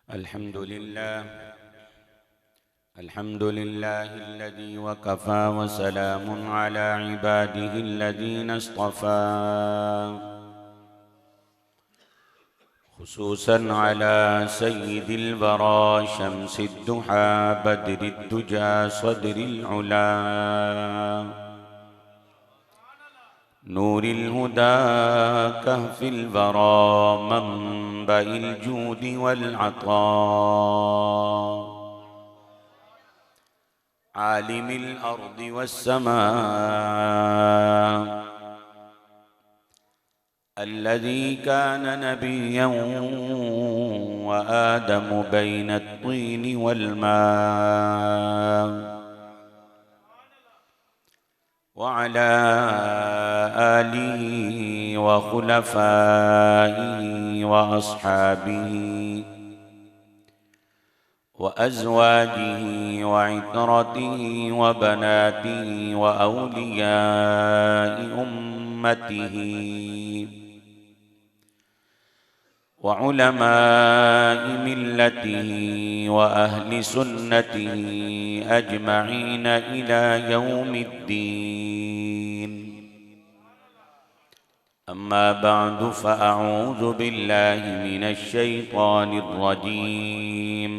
अल्हम्दुलिल्लाह अल्लज़ी वकफ़ा वसलामुन अला इबादिही अल्लज़ीना इस्तफ़ा खुसूसन अला सय्यिदिल वरा शम्सिद दुहा बद्रिद दुजा सदरिल उला नूरिल हुदा कहफिल वरा मंबइल जूदि वल अता आलिमिल अर्दि वस्समा अल्लज़ी कान नबिय्यन व आदम बैन अत्तीन वल मा व अला आलिहि व खुलफ़ाइहि व अस्हाबिहि व अज़वाजिहि व इतरतिहि व बनातिहि व औलियाइ उम्मतिहि व उलमाइ मिल्लतिहि व अहलि सुन्नतिहि अजमईन इला यौमिद्दीन। अम्मा बअदु फ़अऊज़ु बिल्लाहि मिनश शैतानिर रजीम।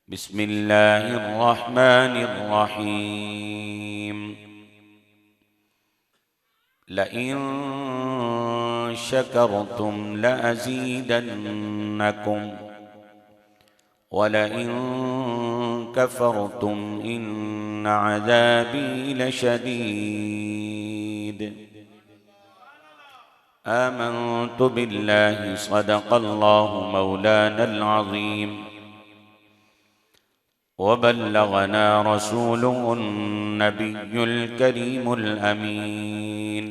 बिस्मिल्लाहिर रहमानिर रहीम। लइन शकरतुम लअज़ीदन्नकुम वलइन कफ़रतुम इन्न अज़ाबी लशदीद। आमन्तु बिल्लाहि सदक़ल्लाहु मौलानल अज़ीम व बल्लगना रसूलुहुन नबियुल करीमुल अमीन।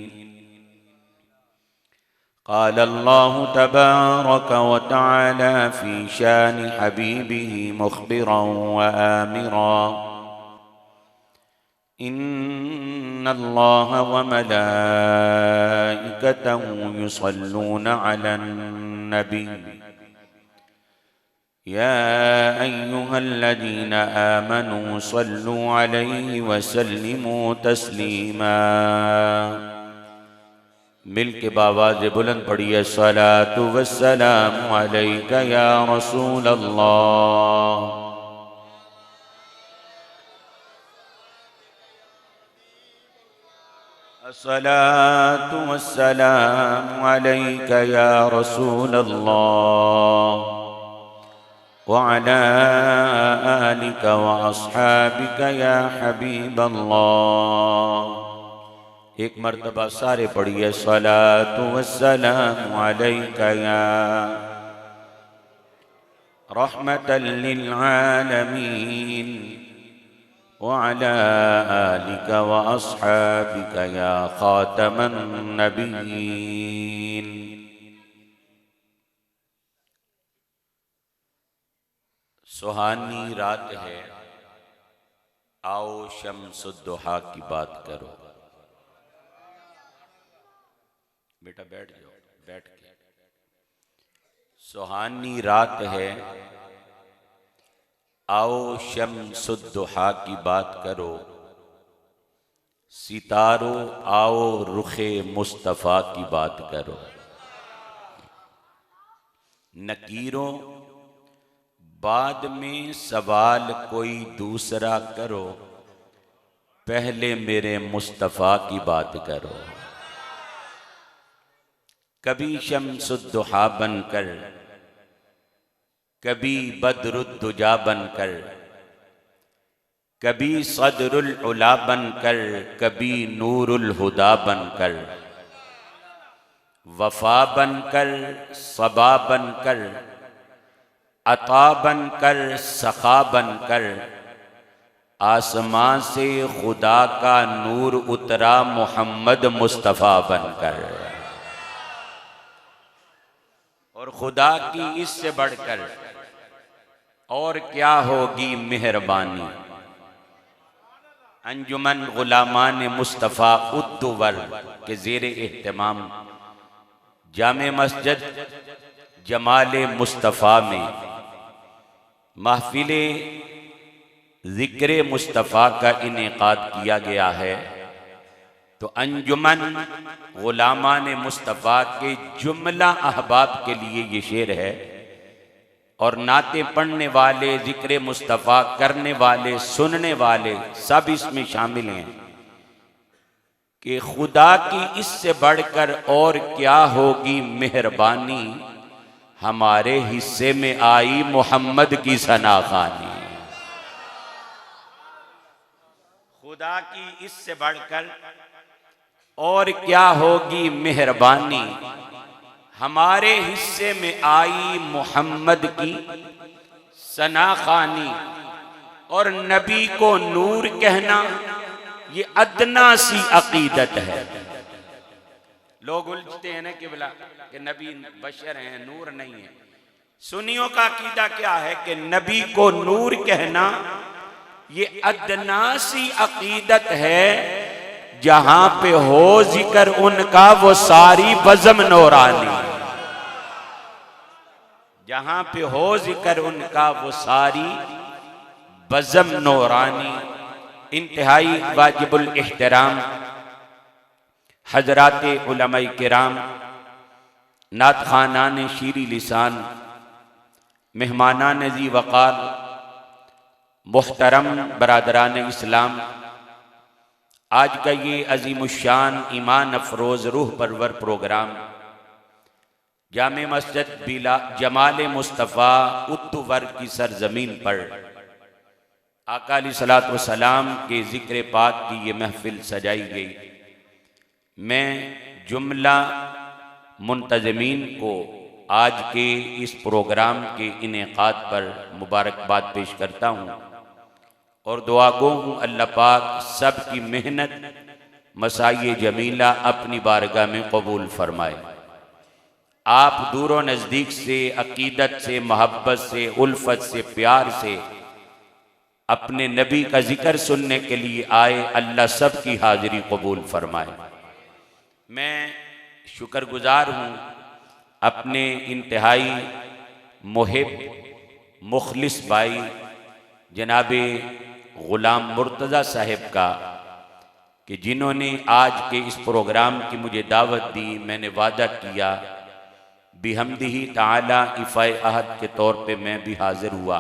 क़ाल अल्लाहु तबारक व तआला फ़ी शानि हबीबिही मुख़बिरन व आमिरा इन्नल्लाह व मलाइकतहु युसल्लूना अलन नबी या अय्युहल्लज़ीना आमनू सल्लू अलैहि व सल्लिमू तस्लीमा। मिल के बावाज़ बुलंद पढ़िए सलातु वस्सलामु अलैका या रसूल अल्लाह। अस्सलातु वस्सलामु अलैका या रसूल अल्लाह व अला आलिका व अस्हाबिका या हबीब अल्लाह। एक मर्तबा सारे पढ़िए सलातु वस्सलामु अलैका या रहमतल लिल आलमीन व अला आलिका व अस्हाबिका या खातमन नबिय्यीन। सुहानी रात है, आओ शम्सुद्दुहा की बात करो। बेटा बैठ जाओ, बैठ के। सुहानी रात है, आओ शम्सुद्दुहा की बात करो। सितारों आओ रुखे मुस्तफ़ा की बात करो। नकीरों बाद में सवाल कोई दूसरा करो, पहले मेरे मुस्तफ़ा की बात करो। कभी शम्सुद्दुहा बनकर, कभी बद्रुद्दुजा बनकर, कभी सदरुल उला बनकर, कभी नूरुल हुदा बनकर, वफा बनकर, सबा बनकर, अता बनकर, सखा बनकर, आसमां से खुदा का नूर उतरा मोहम्मद मुस्तफ़ा बनकर। और खुदा की इससे बढ़कर और क्या होगी मेहरबानी। अंजुमन गुलामान मुस्तफ़ा उद्दुवर के ज़ेरे एहतमाम जामे मस्जिद जमाले मुस्तफ़ा में महफिल ज़िक्र मुस्तफ़ा का इनेकाद किया गया है। तो अंजुमन गुलामान मुस्तफ़ा के जुमला अहबाब के लिए ये शेर है। और नाते पढ़ने वाले, ज़िक्र मुस्तफ़ा करने वाले, सुनने वाले सब इसमें शामिल हैं कि खुदा की इससे बढ़कर और क्या होगी मेहरबानी, हमारे हिस्से में आई मोहम्मद की सनाखानी। खुदा की इससे बढ़कर और क्या होगी मेहरबानी, हमारे हिस्से में आई मोहम्मद की सनाखानी। और नबी को नूर कहना ये अदना सी अकीदत है। लोग उलझते हैं ना कि बोला कि नबी बशर हैं, नूर नहीं है। सुन्नियों का अकीदा क्या है कि नबी को नूर कहना ये अदना सी अकीदत है। जहां पे हो जिक्र उनका वो सारी बज़म नूरानी, जहां पे हो जिक्र उनका वो सारी बज़म नूरानी। इंतहाई वाजिबुल इहतराम हजराते उलमाए किराम, नात खानान शीरी लिसान, मेहमानान ज़ी वक़ार, मुहतरम बरादरान इस्लाम, आज का ये अज़ीमुश्शान ईमान अफरोज़ रूह परवर प्रोग्राम जामे मस्जिद बिला जमाले मुस्तफ़ा उत्तुवर की सरजमीन पर आका अलैहिस्सलातु वस्सलाम के ज़िक्र पाक की ये महफिल सजाई गई। मैं जुमला मुंतज़मीन को आज के इस प्रोग्राम के इनेकाद पर मुबारकबाद पेश करता हूँ और दुआ गो हूँ अल्लाह पाक सब की मेहनत मसाई जमीला अपनी बारगाह में कबूल फरमाए। आप दूरों नज़दीक से अकीदत से, मोहब्बत से, उल्फत से, प्यार से अपने नबी का जिक्र सुनने के लिए आए, अल्लाह सब की हाजिरी कबूल फरमाए। मैं शुक्रगुजार हूँ अपने इंतहाई मुहिब मुखलिस भाई जनाबे ग़ुलाम मुर्तज़ा साहिब का कि जिन्होंने आज के इस प्रोग्राम की मुझे दावत दी। मैंने वादा किया बिहम्दिही ताला इफ़ाए अहद के तौर पे मैं भी हाजिर हुआ।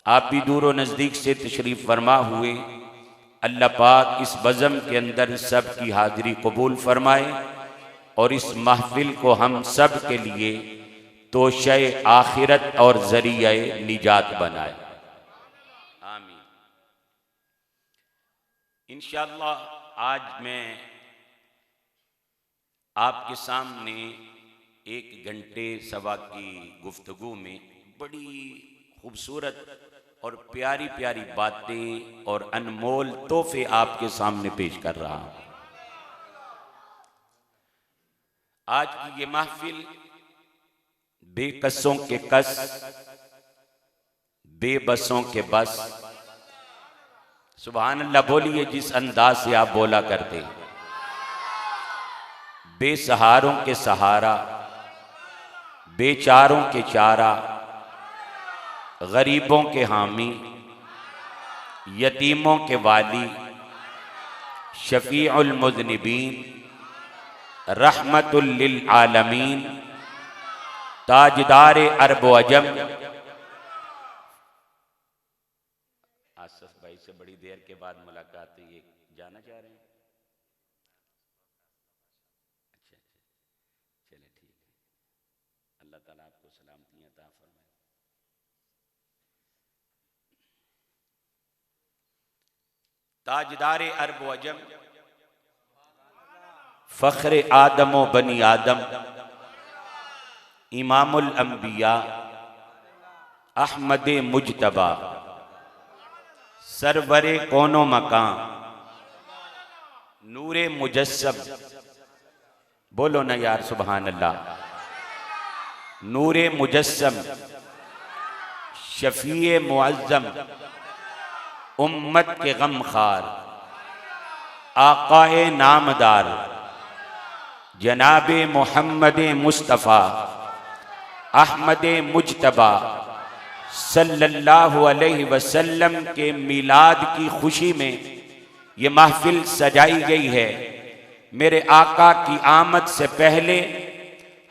आप भी दूर व नज़दीक से तशरीफ़ फरमा हुए। अल्लाह पाक इस बज़म के अंदर सब की हाज़िरी कबूल फरमाए और इस महफिल को हम सब के लिए तोशे आखिरत और ज़रिया निजात बनाए, आमीन। इंशाअल्लाह आज मैं आपके सामने 1 घंटे सवा की गुफ्तगू में बड़ी खूबसूरत और प्यारी प्यारी बातें और अनमोल तोहफे आपके सामने पेश कर रहा हूं। आज की ये महफिल बेकसों के कस, बेबसों के बस। सुभान अल्लाह बोलिए जिस अंदाज से आप बोला करते। बेसहारों के सहारा, बेचारों के चारा, गरीबों के हामी, यतीमों के वाली, शफीउल मुज़निबीन, रहमतुल लिल आलमीन, ताजदार अरब व अजम। आसफ भाई से बड़ी देर के बाद मुलाकात हुई, ये जाना चाह रहे हैं? अच्छा, चले ठीक है। अल्लाह ताला आपको सलामती अता फरमाए। ताजदार अरब व अजम, फ़ख्र आदम व बनी आदम, इमामुल अंबिया, अहमद मुजतबा, सरवरे कोनो मकान, नूरे मुजस्सम। बोलो ना यार सुभान अल्लाह। नूरे मुजस्सम, शफीए मुअज़्ज़म, उम्मत के गमखार, आकाए नामदार, जनाबे मोहम्मद मुस्तफ़ा अहमद मुज्तबा सल्लल्लाहु अलैहि वसल्लम के मिलाद की खुशी में ये महफिल सजाई गई है। मेरे आका की आमद से पहले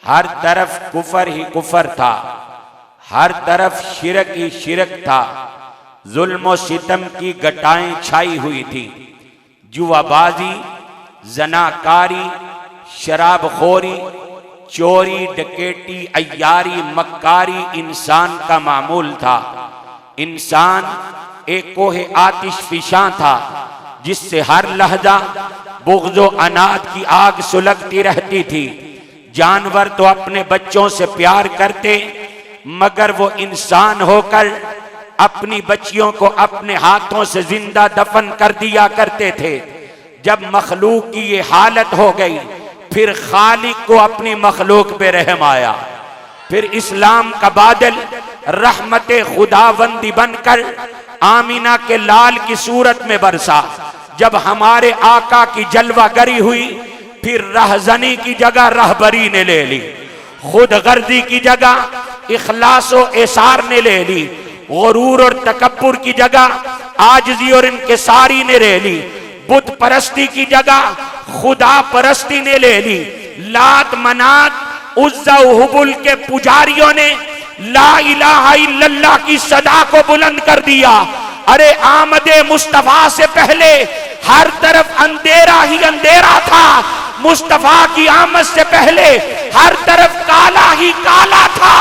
हर तरफ कुफर ही कुफर था, हर तरफ शिरक ही शिरक था, जुल्म और सितम की घटाएं छाई हुई थी। जुआबाजी, जनाकारी, शराबखोरी, चोरी, डकैती, अय्यारी, मक्कारी इंसान का मामूल था। इंसान एक कोहे आतिश फिशां था जिससे हर लहजा बुग़्ज़ो अनाद की आग सुलगती रहती थी। जानवर तो अपने बच्चों से प्यार करते, मगर वो इंसान होकर अपनी बच्चियों को अपने हाथों से जिंदा दफन कर दिया करते थे। जब मखलूक की ये हालत हो गई, फिर खालिक को अपनी मखलूक पे रहम आया। फिर इस्लाम का बादल रहमत खुदावंदी बनकर आमीना के लाल की सूरत में बरसा। जब हमारे आका की जलवागरी हुई, फिर रहजनी की जगह रहबरी ने ले ली, खुद गर्दी की जगह इखलास और एसार ने ले ली, गुरूर और तकब्बुर की जगह आजिज़ी और इनकिसारी ने ले ली, बुत परस्ती की जगह खुदा परस्ती ने ले ली। लात, मनात, उज़्ज़ा, हुबुल के पुजारियों ने ला इलाहा इल्लल्लाह की सदा को बुलंद कर दिया। अरे आमदे मुस्तफा से पहले हर तरफ अंधेरा ही अंधेरा था। मुस्तफा की आमद से पहले हर तरफ काला ही काला था।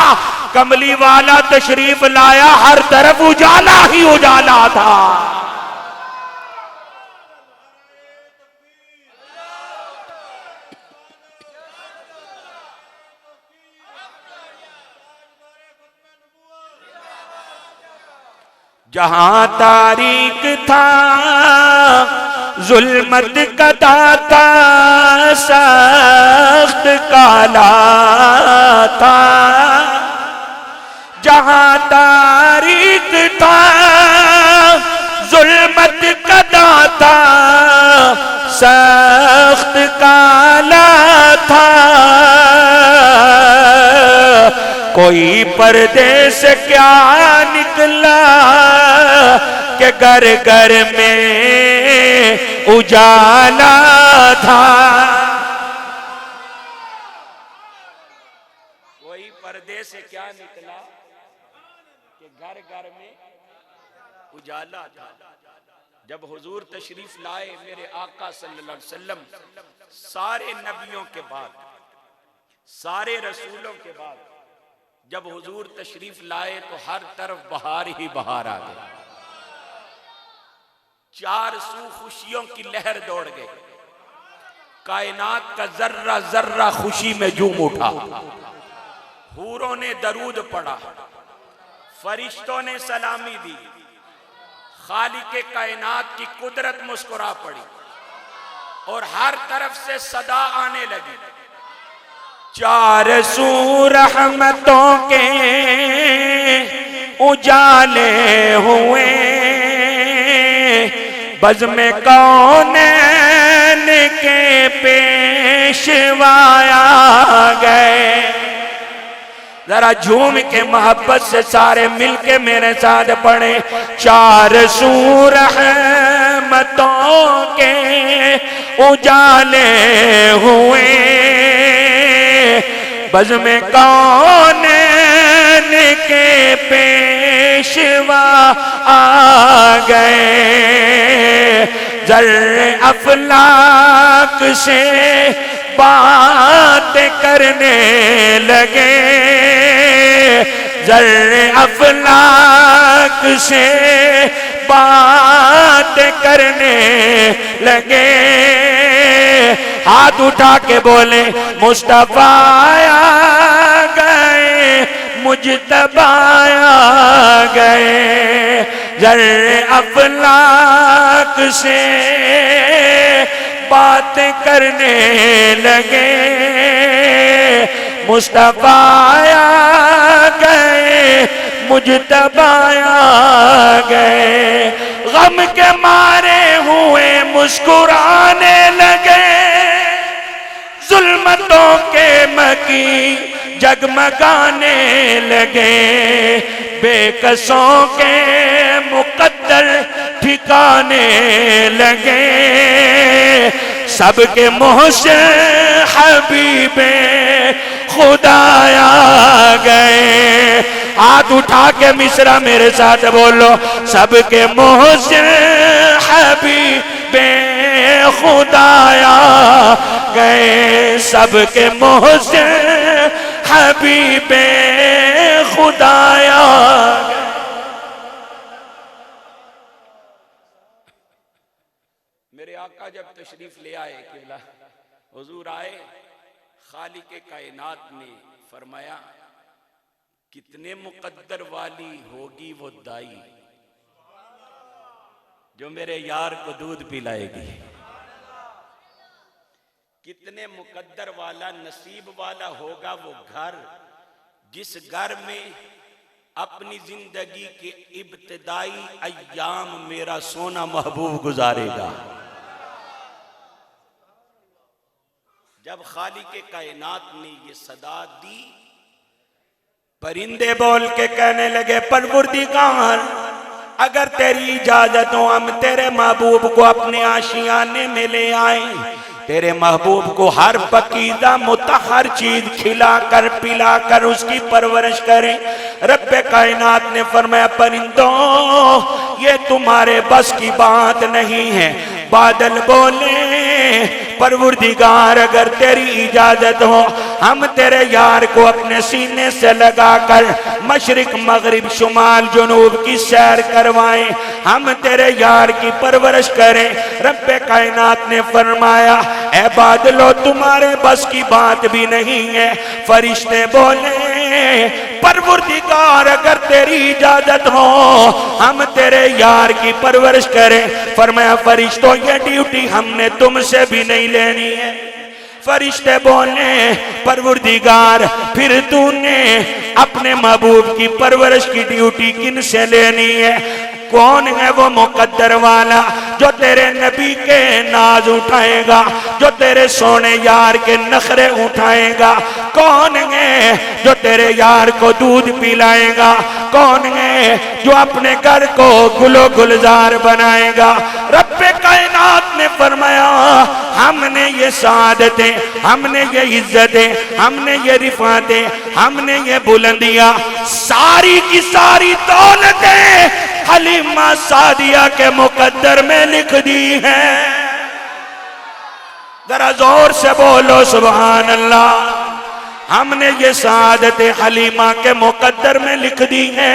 कमली वाला तशरीफ लाया, हर तरफ उजाला ही उजाला था। जहां तारीक था जुल्मत का दाता, सख्त काला था। जहां तारीक था जुल्मत का दाता, सख्त काला था। कोई पर्दे से क्या निकला कि घर घर में उजाला था। कोई पर्दे से क्या निकला कि घर घर में उजाला था। जब हुजूर तशरीफ लाए मेरे आका सल्लल्लाहु अलैहि वसल्लम, सारे नबियों के बाद, सारे रसूलों के बाद जब हुजूर तशरीफ लाए तो हर तरफ बहार ही बहार आ गई। चार सू खुशियों की लहर दौड़ गई। कायनात का जर्रा जर्रा खुशी में झूम उठा। हूरों ने दरूद पढ़ा, फरिश्तों ने सलामी दी, खालिके कायनात की कुदरत मुस्कुरा पड़ी और हर तरफ से सदा आने लगी। चार सू रहमतों के उजाले हुए, बज़्म कौनैन के पेशवाया गए। जरा झूम के मोहब्बत से सारे मिलके मेरे साथ पढ़े। चार सू रहमतों के उजाले हुए, बज़्म कौनैन के पेशवा आ गए। ज़र्रे अफलाक से बात करने लगे, ज़र्रे अफलाक से बात करने लगे। हाथ उठा के बोले मुस्तफा आ गए, मुज्तबा आ गए। ज़र्रे अफलाक से बात करने लगे, मुस्तफा आ गए, मुज्तबा आ गए। गम के मारे हुए मुस्कुराने लगे, जुल्मतों के मकी जगमगाने लगे, बेकसों के मुकद्दर ठिकाने लगे, सबके मोहसिन हबीबे खुदाया गए। हाथ उठा के मिसरा मेरे साथ बोलो, सबके मोहसिन हबीबे खुदाया गए, सबके मोहसिन हबीबे खुदाया गए। मेरे आका जब तशरीफ ले आए किबला हुजूर आए, खालिक कायनात ने फरमाया कितने मुकद्दर वाली होगी वो दाई जो मेरे यार को दूध पिलाएगी, कितने मुकद्दर वाला नसीब वाला होगा वो घर जिस घर में अपनी जिंदगी के इब्तिदाई अय्याम मेरा सोना महबूब गुजारेगा। जब खालिक कायनात ने ये सदा दी, परिंदे बोल के कहने लगे, परवरदिगार अगर तेरी इजाजत हो हम तेरे महबूब को अपने आशियाने में ले आए, तेरे महबूब को हर पकीदा मुतहर चीज खिलाकर पिलाकर उसकी परवरिश करें। रब्बे कायनात ने फरमाया, परिंदों ये तुम्हारे बस की बात नहीं है। बादल बोले, परवरदिगार अगर तेरी इजाजत हो हम तेरे यार को अपने सीने से लगाकर मशरिक मगरिब शुमाल जुनूब की सैर करवाएं, हम तेरे यार की परवरिश करें। रब्बे कायनात ने फरमाया, ऐ बादलो तुम्हारे बस की बात भी नहीं है। फरिश्ते बोले, परवरदिगार अगर तेरी इजाजत हो हम तेरे यार की परवरिश करें। फरमाया, फरिश्तों ये ड्यूटी हमने तुमसे भी नहीं लेनी है। फरिश्ते बोले, परवरदिगार फिर तूने अपने महबूब की परवरिश की ड्यूटी किन से लेनी है? कौन है वो मुकद्दर वाला जो तेरे नबी के नाज उठाएगा, जो तेरे सोने यार के नखरे उठाएगा? कौन है जो तेरे यार को दूध पिलाएगा? कौन है जो अपने घर को गुलो गुलजार बनाएगा? रब्बे कायनात ने फरमाया, हमने ये सादतें, हमने ये इज्जतें, हमने ये रिफातें, हमने ये बुलंदियां, सारी की सारी दौलतें हलीमा सादिया के मुकद्दर में लिख दी है। जरा जोर से बोलो सुभान अल्लाह। हमने ये सादत हलीमा के मुकद्दर में लिख दी है।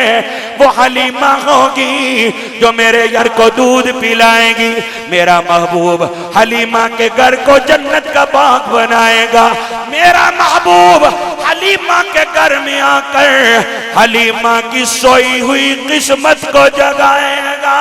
वो हलीमा होगी जो मेरे घर को दूध पिलाएगी। मेरा महबूब हलीमा के घर को जन्नत का बाग बनाएगा। मेरा महबूब हलीमा के घर में आकर हलीमा की सोई हुई किस्मत को जगाएगा।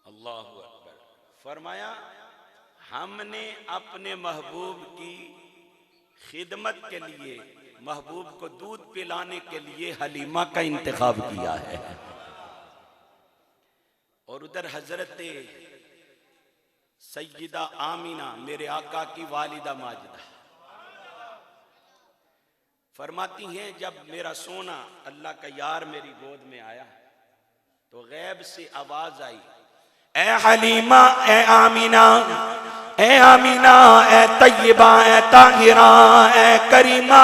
अल्लाहु अकबर। फरमाया, हमने अपने महबूब की खिदमत के लिए, महबूब को दूध पिलाने के लिए हलीमा का इंतखाब किया है। और उधर हजरत सैयदा आमीना मेरे आका की वालिदा माजिदा फरमाती हैं, जब मेरा सोना अल्लाह का यार मेरी गोद में आया तो गैब से आवाज आई, ए हलीमा, ए आमीना, ए आमीना, ए तय्यबा, ए ताहिरा, ए करीमा,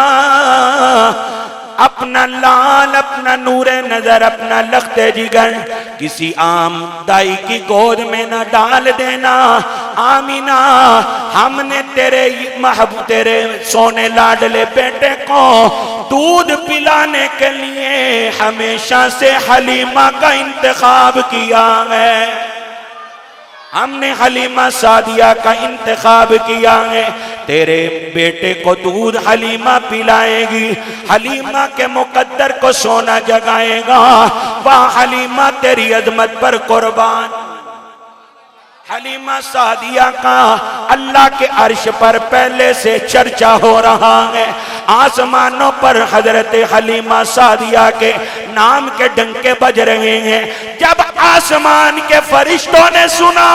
अपना लाल, अपना नूरे नजर, अपना लख्ते जिगर किसी आम दाई की गोद में न डाल देना। आमीना, हमने तेरे महबूब, तेरे सोने लाडले बेटे को दूध पिलाने के लिए हमेशा से हलीमा का इंतखाब किया है। हमने हलीमा सादिया का इंतखाब किया है। तेरे बेटे को दूध हलीमा पिलाएगी, हलीमा के मुकद्दर को सोना जगाएगा। वाह हलीमा, तेरी अजमत पर कुर्बान। हलीमा सादिया का अल्लाह के अर्श पर पहले से चर्चा हो रहा है। आसमानों पर हजरत हलीमा सादिया के नाम के डंके बज रहे हैं। जब आसमान के फरिश्तों ने सुना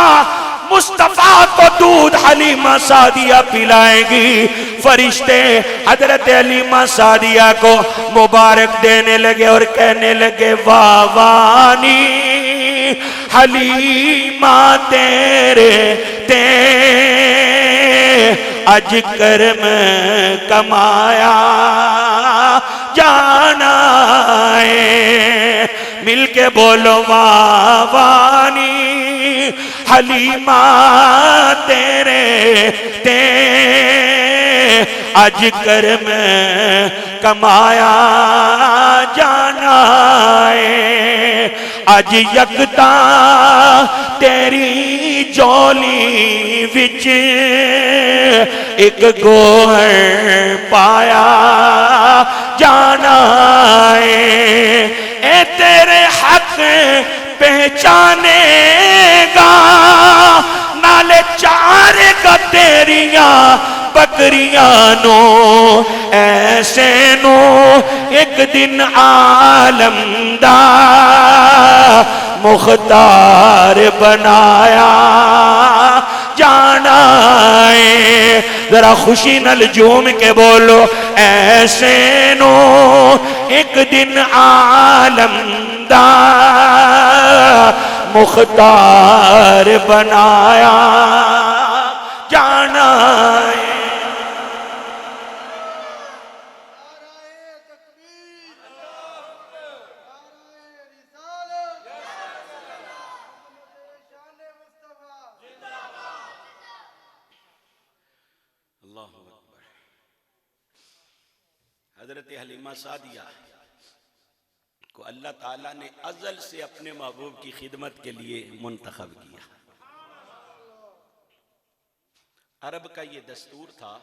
मुस्तफा को दूध हलीमा सादिया पिलाएगी, फरिश्ते हजरत हलीमा सादिया को मुबारक देने लगे और कहने लगे, वाह वानी हलीमा तेरे ते अज कर्म कमाया जाना है। मिलके बोलो, वाह वानी हलीमा तेरे ते अज कर्म कमाया जाना है। अज यकता तेरी जोली विच एक गोहर पाया जाना है। ए तेरे हक पहचानेगा नाले चारेगा तेरिया बकरियां नो, ऐसे नो एक दिन आलमदा मुख्तार बनाया जाना है। जरा खुशी नल झूम के बोलो, ऐसे नो एक दिन आलमदा मुख्तार बनाया जाना है। हजरत हलीमा सादिया को अल्लाह ताला ने अज़ल से अपने महबूब की खिदमत के लिए मुंतखब किया। अरब का ये दस्तूर था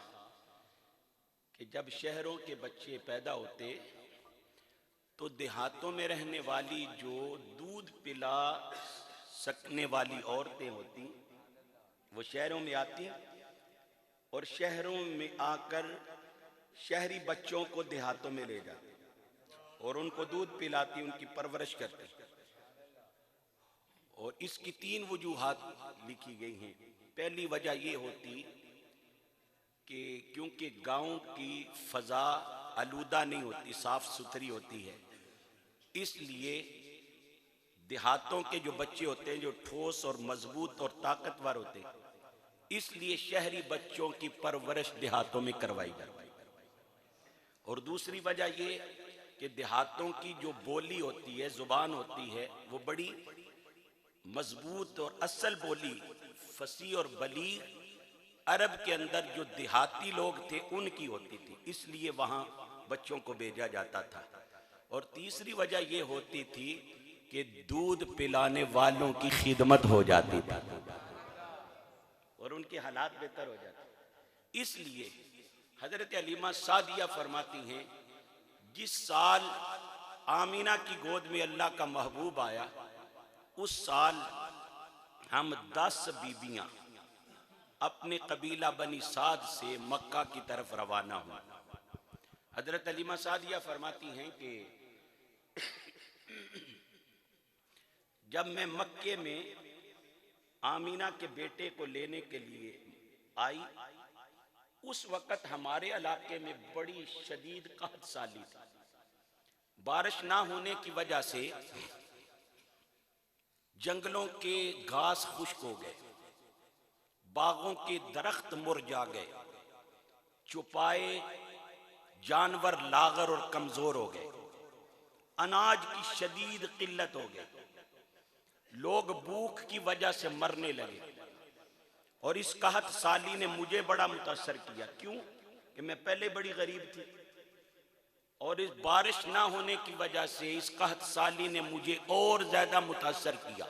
कि जब शहरों के बच्चे पैदा होते तो देहातों में रहने वाली जो दूध पिला सकने वाली औरतें होती वो शहरों में आती और शहरों में आकर शहरी बच्चों को देहातों में ले जाती और उनको दूध पिलाती, उनकी परवरिश करती। और इसकी 3 वजूहात लिखी गई हैं। पहली वजह ये होती कि क्योंकि गांव की फजा आलूदा नहीं होती, साफ सुथरी होती है, इसलिए देहातों के जो बच्चे होते हैं जो ठोस और मजबूत और ताकतवर होते हैं, इसलिए शहरी बच्चों की परवरिश देहातों में करवाई जाती। और दूसरी वजह ये कि देहातों की जो बोली होती है, जुबान होती है, वो बड़ी मजबूत और असल बोली, फसी और बलीग अरब के अंदर जो देहाती लोग थे उनकी होती थी, इसलिए वहाँ बच्चों को भेजा जाता था। और तीसरी वजह ये होती थी कि दूध पिलाने वालों की खिदमत हो जाती थी और उनके हालात बेहतर हो जाते। इसलिए हजरत हलीमा सादिया फरमाती हैं, जिस साल आमीना की गोद में अल्लाह का महबूब आया उस साल हम 10 बीबियां अपने कबीला बनी साद से मक्का की तरफ रवाना हुआ। हजरत हलीमा सादिया फरमाती हैं कि जब मैं मक्के में आमीना के बेटे को लेने के लिए आई, उस वक़्त हमारे इलाके में बड़ी शदीद कहत साली थी। बारिश ना होने की वजह से जंगलों के घास खुश्क हो गए, बागों के दरख्त मुरझा गए, चुपाए जानवर लागर और कमजोर हो गए, अनाज की शदीद किल्लत हो गई, लोग भूख की वजह से मरने लगे। और इस कहत साली ने मुझे बड़ा मुतासर किया। क्यों? कि मैं पहले बड़ी गरीब थी और इस बारिश ना होने की वजह से इस कहत साली ने मुझे और ज्यादा मुतासर किया।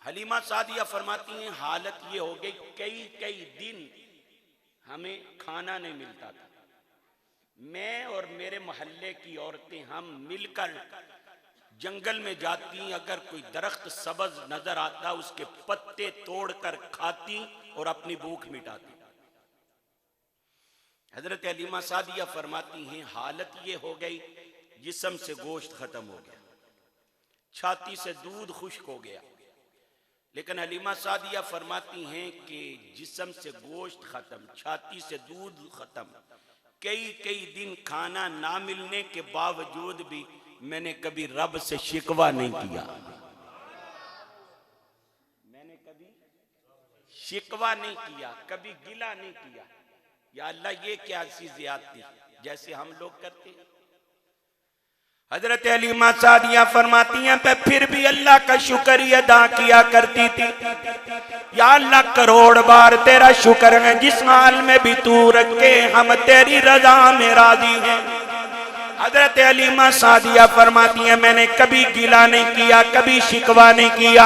हलीमा सादिया फरमाती हैं, हालत ये हो गई कई कई दिन हमें खाना नहीं मिलता था। मैं और मेरे मोहल्ले की औरतें हम मिलकर जंगल में जाती, अगर कोई दरख्त सब्ज नजर आता उसके पत्ते तोड़कर खाती और अपनी भूख मिटाती। हजरत हलीमा सादिया फरमाती हैं हालत ये हो गई, जिस्म से गोश्त खत्म हो गया, छाती से दूध खुश्क हो गया। लेकिन हलीमा सादिया फरमाती हैं कि जिस्म से गोश्त खत्म, छाती से दूध खत्म, कई कई दिन खाना ना मिलने के बावजूद भी मैंने कभी रब से शिकवा नहीं किया। मैंने कभी शिकवा नहीं किया, कभी गिला नहीं किया। या अल्लाह ये क्या सी ज़ियादती जैसे हम लोग करते हैं। हजरत हलीमा सादिया फरमाती हैं मैं फिर भी अल्लाह का शुक्र अदा किया करती थी। या अल्लाह करोड़ बार तेरा शुक्र है, जिस हाल में भी तू रखे हम तेरी रजा में राजी हैं। हजरत हलीमा सादिया फरमाती हैं मैंने कभी गिला नहीं किया, कभी शिकवा नहीं किया।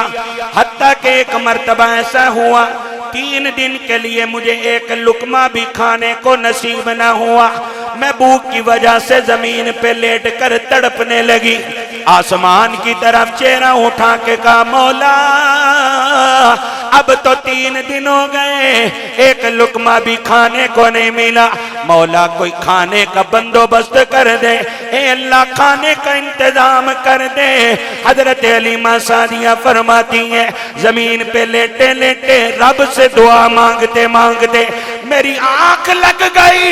हत्ता के एक मर्तबा ऐसा हुआ 3 दिन के लिए मुझे एक लुकमा भी खाने को नसीब न हुआ। मैं भूख की वजह से जमीन पे लेट कर तड़पने लगी। आसमान की तरफ चेहरा उठा के कहा मौला अब तो 3 दिन हो गए, एक लुकमा भी खाने को नहीं मिला। मौला कोई खाने का बंदोबस्त कर दे, ए अल्लाह खाने का इंतजाम कर दे। हजरत हलीमा सादिया फरमाती हैं जमीन पे लेटे लेटे रब से दुआ मांगते मांगते मेरी आंख लग गई।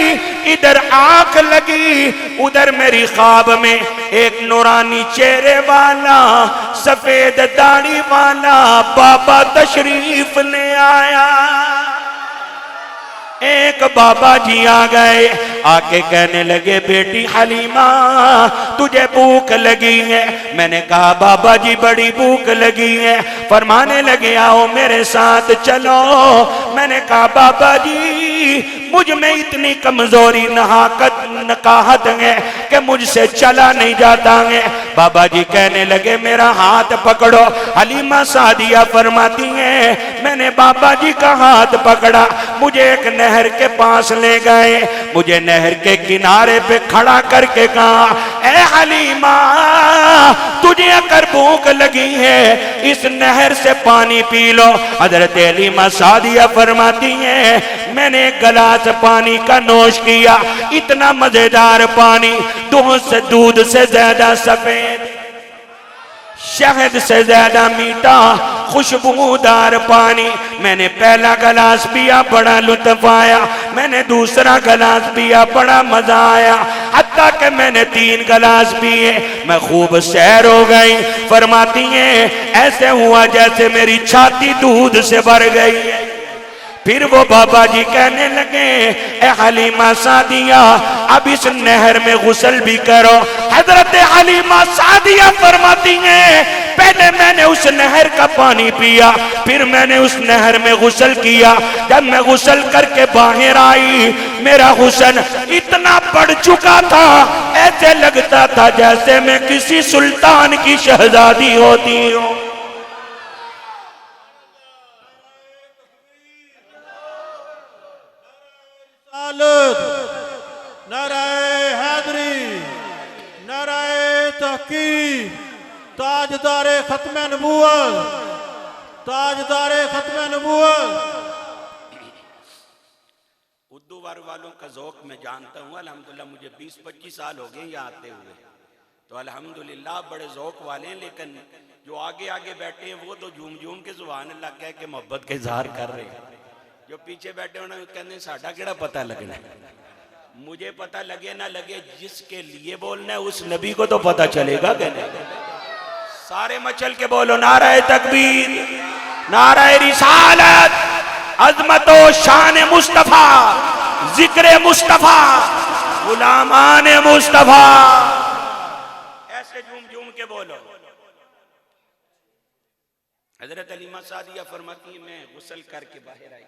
इधर आंख लगी, उधर मेरी ख्वाब में एक नूरानी चेहरे वाला सफेद दाढ़ी वाला बाबा तशरीफ ले आया। एक बाबा जी आ गए, आके कहने लगे बेटी हलीमा तुझे भूख लगी है। मैंने कहा बाबा जी बड़ी भूख लगी है। फरमाने लगे आओ मेरे साथ चलो। मैंने कहा बाबा जी मुझ में इतनी कमजोरी नकाहत है कि मुझसे चला नहीं जाता है। बाबा जी कहने लगे मेरा हाथ पकड़ो। हलीमा सादिया फरमाती हैं मैंने बाबा जी का हाथ पकड़ा, मुझे एक नहर के पास ले गए, मुझे नहर के किनारे पे खड़ा करके कहा ए हलीमा तुझे अगर भूख लगी है इस नहर से पानी पी लो। हजरत हलीमा सादिया फरमाती हैं मैंने एक गिलास पानी का नोश किया, इतना मजेदार पानी, दूध से ज्यादा सफेद, शहद से ज्यादा मीठा, खुशबूदार पानी। मैंने पहला गिलास पिया, बड़ा लुत्फ आया। मैंने दूसरा गिलास पिया, बड़ा मजा आया। हत्ता कि मैंने 3 गिलास पिए, मैं खूब सैर हो गई। फरमाती हैं ऐसे हुआ जैसे मेरी छाती दूध से भर गई है। फिर वो बाबा जी कहने लगे ए हलीमा सादिया अब इस नहर में गुस्ल भी करो। हजरत हलीमा सादिया फरमाती हैं पहले मैंने उस नहर का पानी पिया, फिर मैंने उस नहर में गुस्ल किया। जब मैं गुस्ल करके बाहर आई मेरा हुस्न इतना बढ़ चुका था, ऐसे लगता था जैसे मैं किसी सुल्तान की शहजादी होती हूँ। नाराए हैदरी, नाराए तहकीक, ताजदारे खत्म नबूवत, ताजदारे खत्म नबूवत। उर्दू वालों का ज़ौक़ मैं जानता हूँ। अल्हम्दुलिल्लाह मुझे 20-25 साल हो गए यहाँ आते हुए, तो अल्हम्दुलिल्लाह बड़े ज़ौक़ वाले हैं। लेकिन जो आगे आगे बैठे हैं वो तो झूम झूम के सुभान अल्लाह कह के मोहब्बत के इज़हार कर रहे हैं। जो पीछे बैठे उन्हें कहते साडा केड़ा पता लगना है। मुझे पता लगे ना लगे, जिसके लिए बोलना है उस नबी को तो पता चलेगा कि नहीं। सारे मचल के बोलो नाराए तकबीर, नाराए रिसालत, अज़मतो शान मुस्तफा, जिक्र मुस्तफा, गुलामान मुस्तफा। ऐसे झूम झूम के बोलो। हजरत हलीमा सादिया फरमाती मैं गुस्ल करके बाहर आई,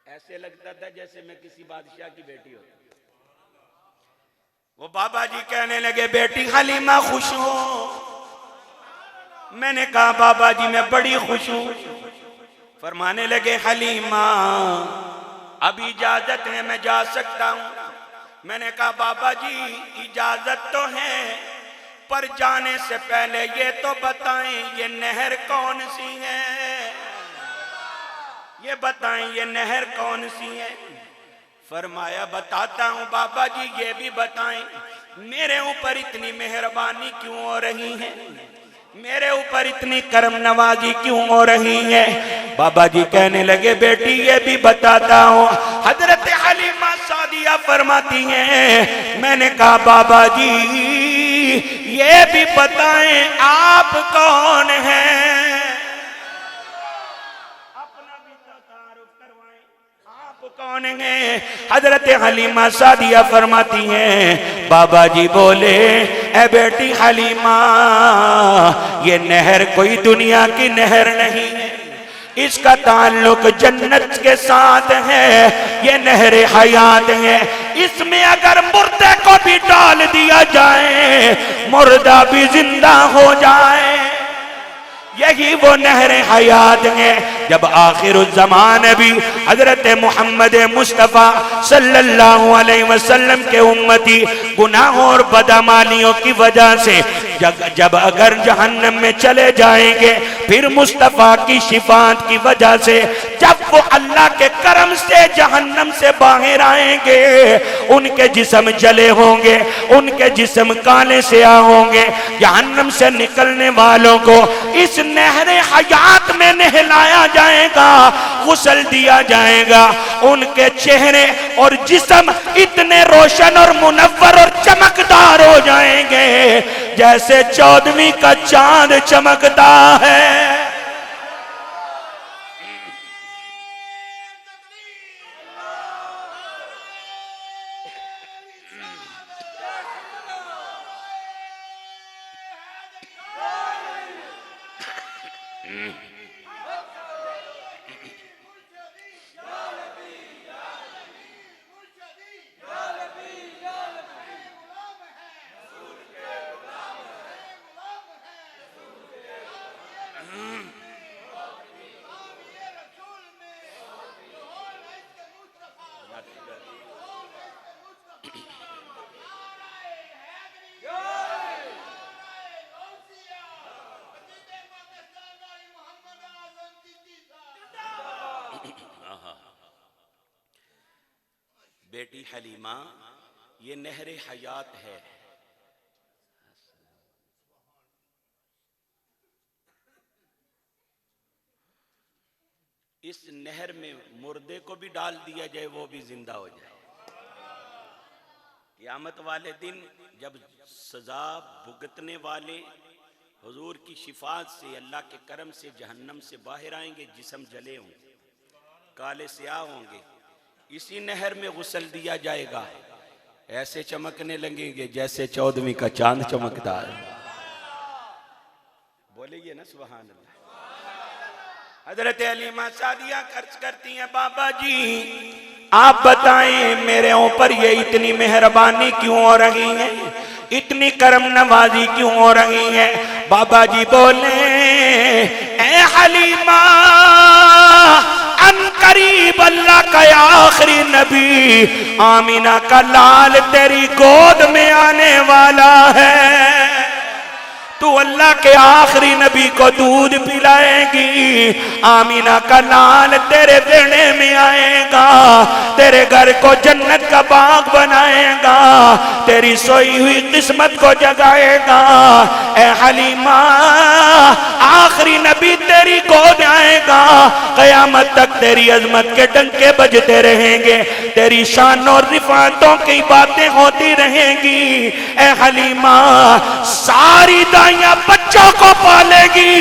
ऐसे लगता था जैसे मैं किसी बादशाह की बेटी हो। वो बाबा जी कहने लगे बेटी हलीमा खुश हो? मैंने कहा बाबा जी मैं बड़ी खुश हूं। फरमाने लगे हलीमा अब इजाजत है, मैं जा सकता हूं? मैंने कहा बाबा जी इजाजत तो है, ऊपर जाने से पहले ये तो बताएं ये नहर कौन सी है, ये बताएं ये नहर कौन सी है। फरमाया बताता हूं बाबा जी, ये भी बताएं मेरे ऊपर इतनी मेहरबानी क्यों हो रही है, मेरे ऊपर इतनी करम नवाजी क्यों हो रही है। बाबा जी कहने लगे बेटी ये भी बताता हूं। हजरत हलीमा सादिया फरमाती हैं मैंने कहा बाबा जी ये भी बताएं आप कौन हैं, अपना भी तारुफ करवाएं आप कौन हैं। हजरत हलीमा सादिया फरमाती हैं बाबा जी बोले ए बेटी हलीमा ये नहर कोई दुनिया की नहर नहीं है, इसका ताल्लुक जन्नत के साथ है, ये नहर हयात है। इसमें अगर मुर्दे को भी डाल दिया जाए मुर्दा भी जिंदा हो जाए, यही वो नहर हयात है। जब आखिर जमान भी हजरत मोहम्मद मुस्तफ़ा सल्लल्लाहु अलैहि वसल्लम के उम्मती गुनाहों और बदअमालियों की वजह से जब अगर जहन्नम में चले जाएंगे, फिर मुस्तफ़ा की शिफात की वजह से जब वो अल्लाह के करम से जहन्नम से बाहर आएंगे, उनके जिस्म जले होंगे, उनके जिस्म काले सिया होंगे। जहन्नम से निकलने वालों को इस नहर हयात में नहलाया जाएगा, गुस्ल दिया जाएगा। उनके चेहरे और जिस्म इतने रोशन और मुनव्वर और चमकदार हो जाएंगे जैसे 14वीं का चांद चमकता है। बेटी हलीमा ये नहर हयात है, इस नहर में मुर्दे को भी डाल दिया जाए वो भी जिंदा हो जाए। क़यामत वाले दिन जब सजा भुगतने वाले हुजूर की शिफात से अल्लाह के करम से जहन्नम से बाहर आएंगे, जिस्म जले होंगे, काले स्याह होंगे, इसी नहर में गुस्ल दिया जाएगा, ऐसे चमकने लगेंगे जैसे 14वीं का चांद चमकता है। बोलिए ना सुभान अल्लाह। हजरत हलीमा सादिया खर्च करती हैं बाबा जी आप बताएं मेरे ऊपर ये इतनी मेहरबानी क्यों हो रही है, इतनी करम नवाजी क्यों हो रही है। बाबा जी बोले ए हलीमा करीब अल्लाह का आखिरी नबी आमीना का लाल तेरी गोद में आने वाला है, तू अल्लाह के आखिरी नबी को दूध पिलाएगी। आमीना का लाल तेरे बेड़े में आएगा, तेरे घर को जन्नत का बाग बनाएगा, तेरी सोई हुई किस्मत को जगाएगा। ए हलीमा आखिरी नबी तेरी गोद आएगा, क़यामत तक तेरी अजमत के डंके बजते रहेंगे, तेरी शान और रिफातों की बातें होती रहेंगी। ए हलीमा सारी दाइयां बच्चों को पालेगी,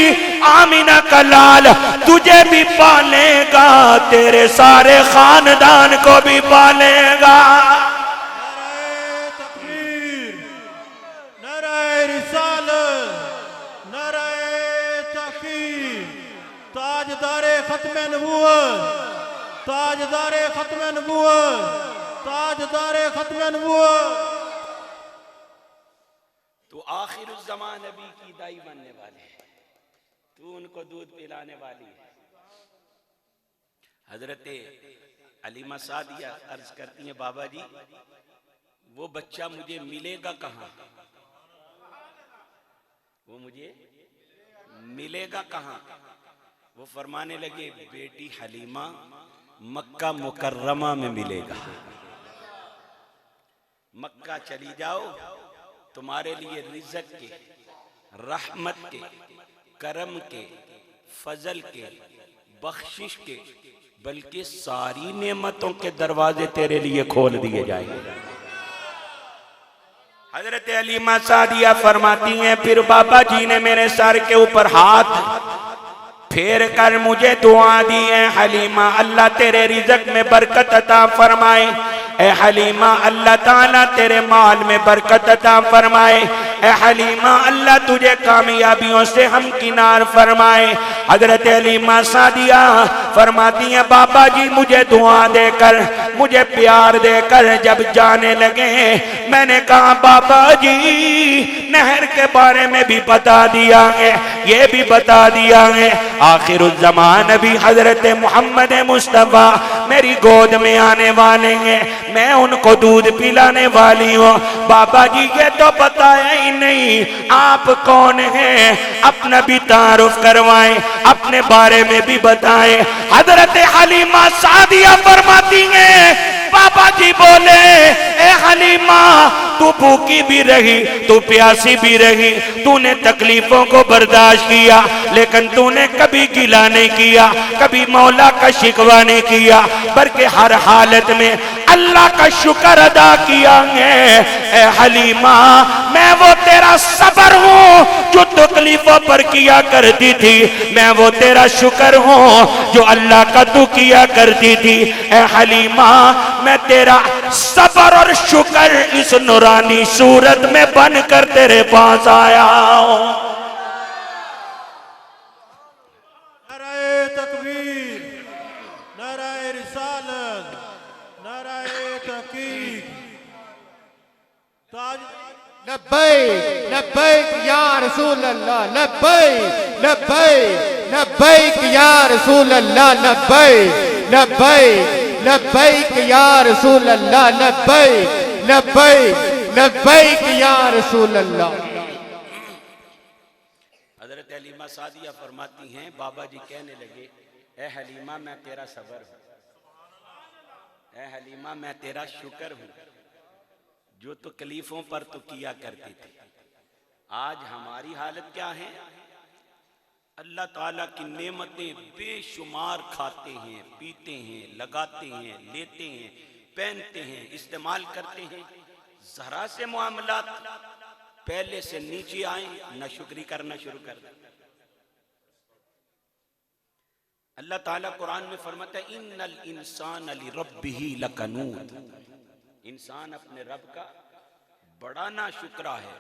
आमीना का लाल तुझे भी पालेगा, तेरे सारे खानदान को भी पालेगा। नारे तकबीर, नारे रिसालत, नारे तहकीर, ताजदारे खत्म नबूवत, ताजदारे खत्म नबूवत, ताजदारे खत्म नबूवत। तो आखिर ज़मान नबी की दाई बनने वाले है, तू उनको दूध पिलाने वाली है। हजरत हलीमा सादिया अर्ज करती हैं बाबा जी वो बच्चा मुझे मिलेगा कहाँ, वो मुझे मिलेगा कहाँ? वो फरमाने लगे बेटी हलीमा मक्का मुकर्रमा में मिलेगा। मक्का चली जाओ, तुम्हारे लिए रिज़्क़ के, रहमत के, करम के, फजल के, बख्शिश के, बल्कि सारी नेमतों के दरवाजे तेरे लिए खोल दिए जाएंगे। हजरत हलीमा सादिया फरमाती हैं, फिर बाबा जी ने मेरे सर के ऊपर हाथ फेर कर मुझे दुआ दी है, हलीमा अल्लाह तेरे रिज़्क़ में बरकत अता फरमाए, ए हलीमा अल्लाह ताला तेरे माल में बरकत अता फरमाए, ए हलीमा अल्लाह तुझे कामयाबियों से हमकिनार फरमाए। हजरत हलीमा सादिया फरमाती हैं, बाबा जी मुझे दुआ देकर, मुझे प्यार देकर जब जाने लगे, मैंने कहा बाबा जी नहर के बारे में भी बता दिया है, ये भी बता दिया है, आखिरुज़्ज़मान भी हजरत मोहम्मद मुस्तफ़ा मेरी गोद में आने वाले हैं, मैं उनको दूध पिलाने वाली हूँ। बाबा जी ये तो बताया ही नहीं आप कौन हैं, अपना भी तारुफ करवाएं, अपने बारे में भी बताएं। हजरत हलीमा सादिया फरमाती हैं, बाबा जी बोले ए हलीमा तू भूखी भी रही, तू प्यासी भी रही, तूने तकलीफों को बर्दाश्त किया, लेकिन तूने कभी गिला नहीं किया, कभी मौला का शिकवा नहीं किया, बल्कि हर हालत में अल्लाह का शुक्र अदा किया है। ए हलीमा मैं वो तेरा सबर हूँ जो तकलीफों पर किया करती थी, मैं वो तेरा शुक्र हूँ जो अल्लाह का तू किया करती थी। ए हलीमा मैं तेरा सबर और शुक्र इस नूरानी सूरत में बनकर तेरे पास आया हूँ। नाराए तकबीर, नाराए रिसालत, नाराए तहकीक। ताज लब्बैक लब्बैक या रसूल अल्लाह, लब्बैक लब्बैक लब्बैक या रसूल अल्लाह, लब्बैक लब्बैक लब्बैक या रसूल अल्लाह, लब्बैक लब्बैक लब्बैक या रसूल अल्लाह। हजरत हलीमा सादिया फरमाती हैं, बाबा जी कहने लगे ए हलीमा मैं तेरा सबर हूँ, ए हलीमा मैं तेरा शुक्र हूँ जो तकलीफों पर तो किया करती थी। आज हमारी हालत क्या है? अल्लाह ताला की नेमतें बेशुमार खाते हैं, पीते हैं, लगाते हैं, लेते हैं, पहनते हैं, इस्तेमाल करते हैं। जरा से मामलात पहले से नीचे आए, नाशुक्री करना शुरू कर दें। अल्लाह ताला कुरान में फरमाता है इन्नल इंसान लिरब्बिही लकनूद, इंसान अपने रब का बड़ा नाशुक्रा है।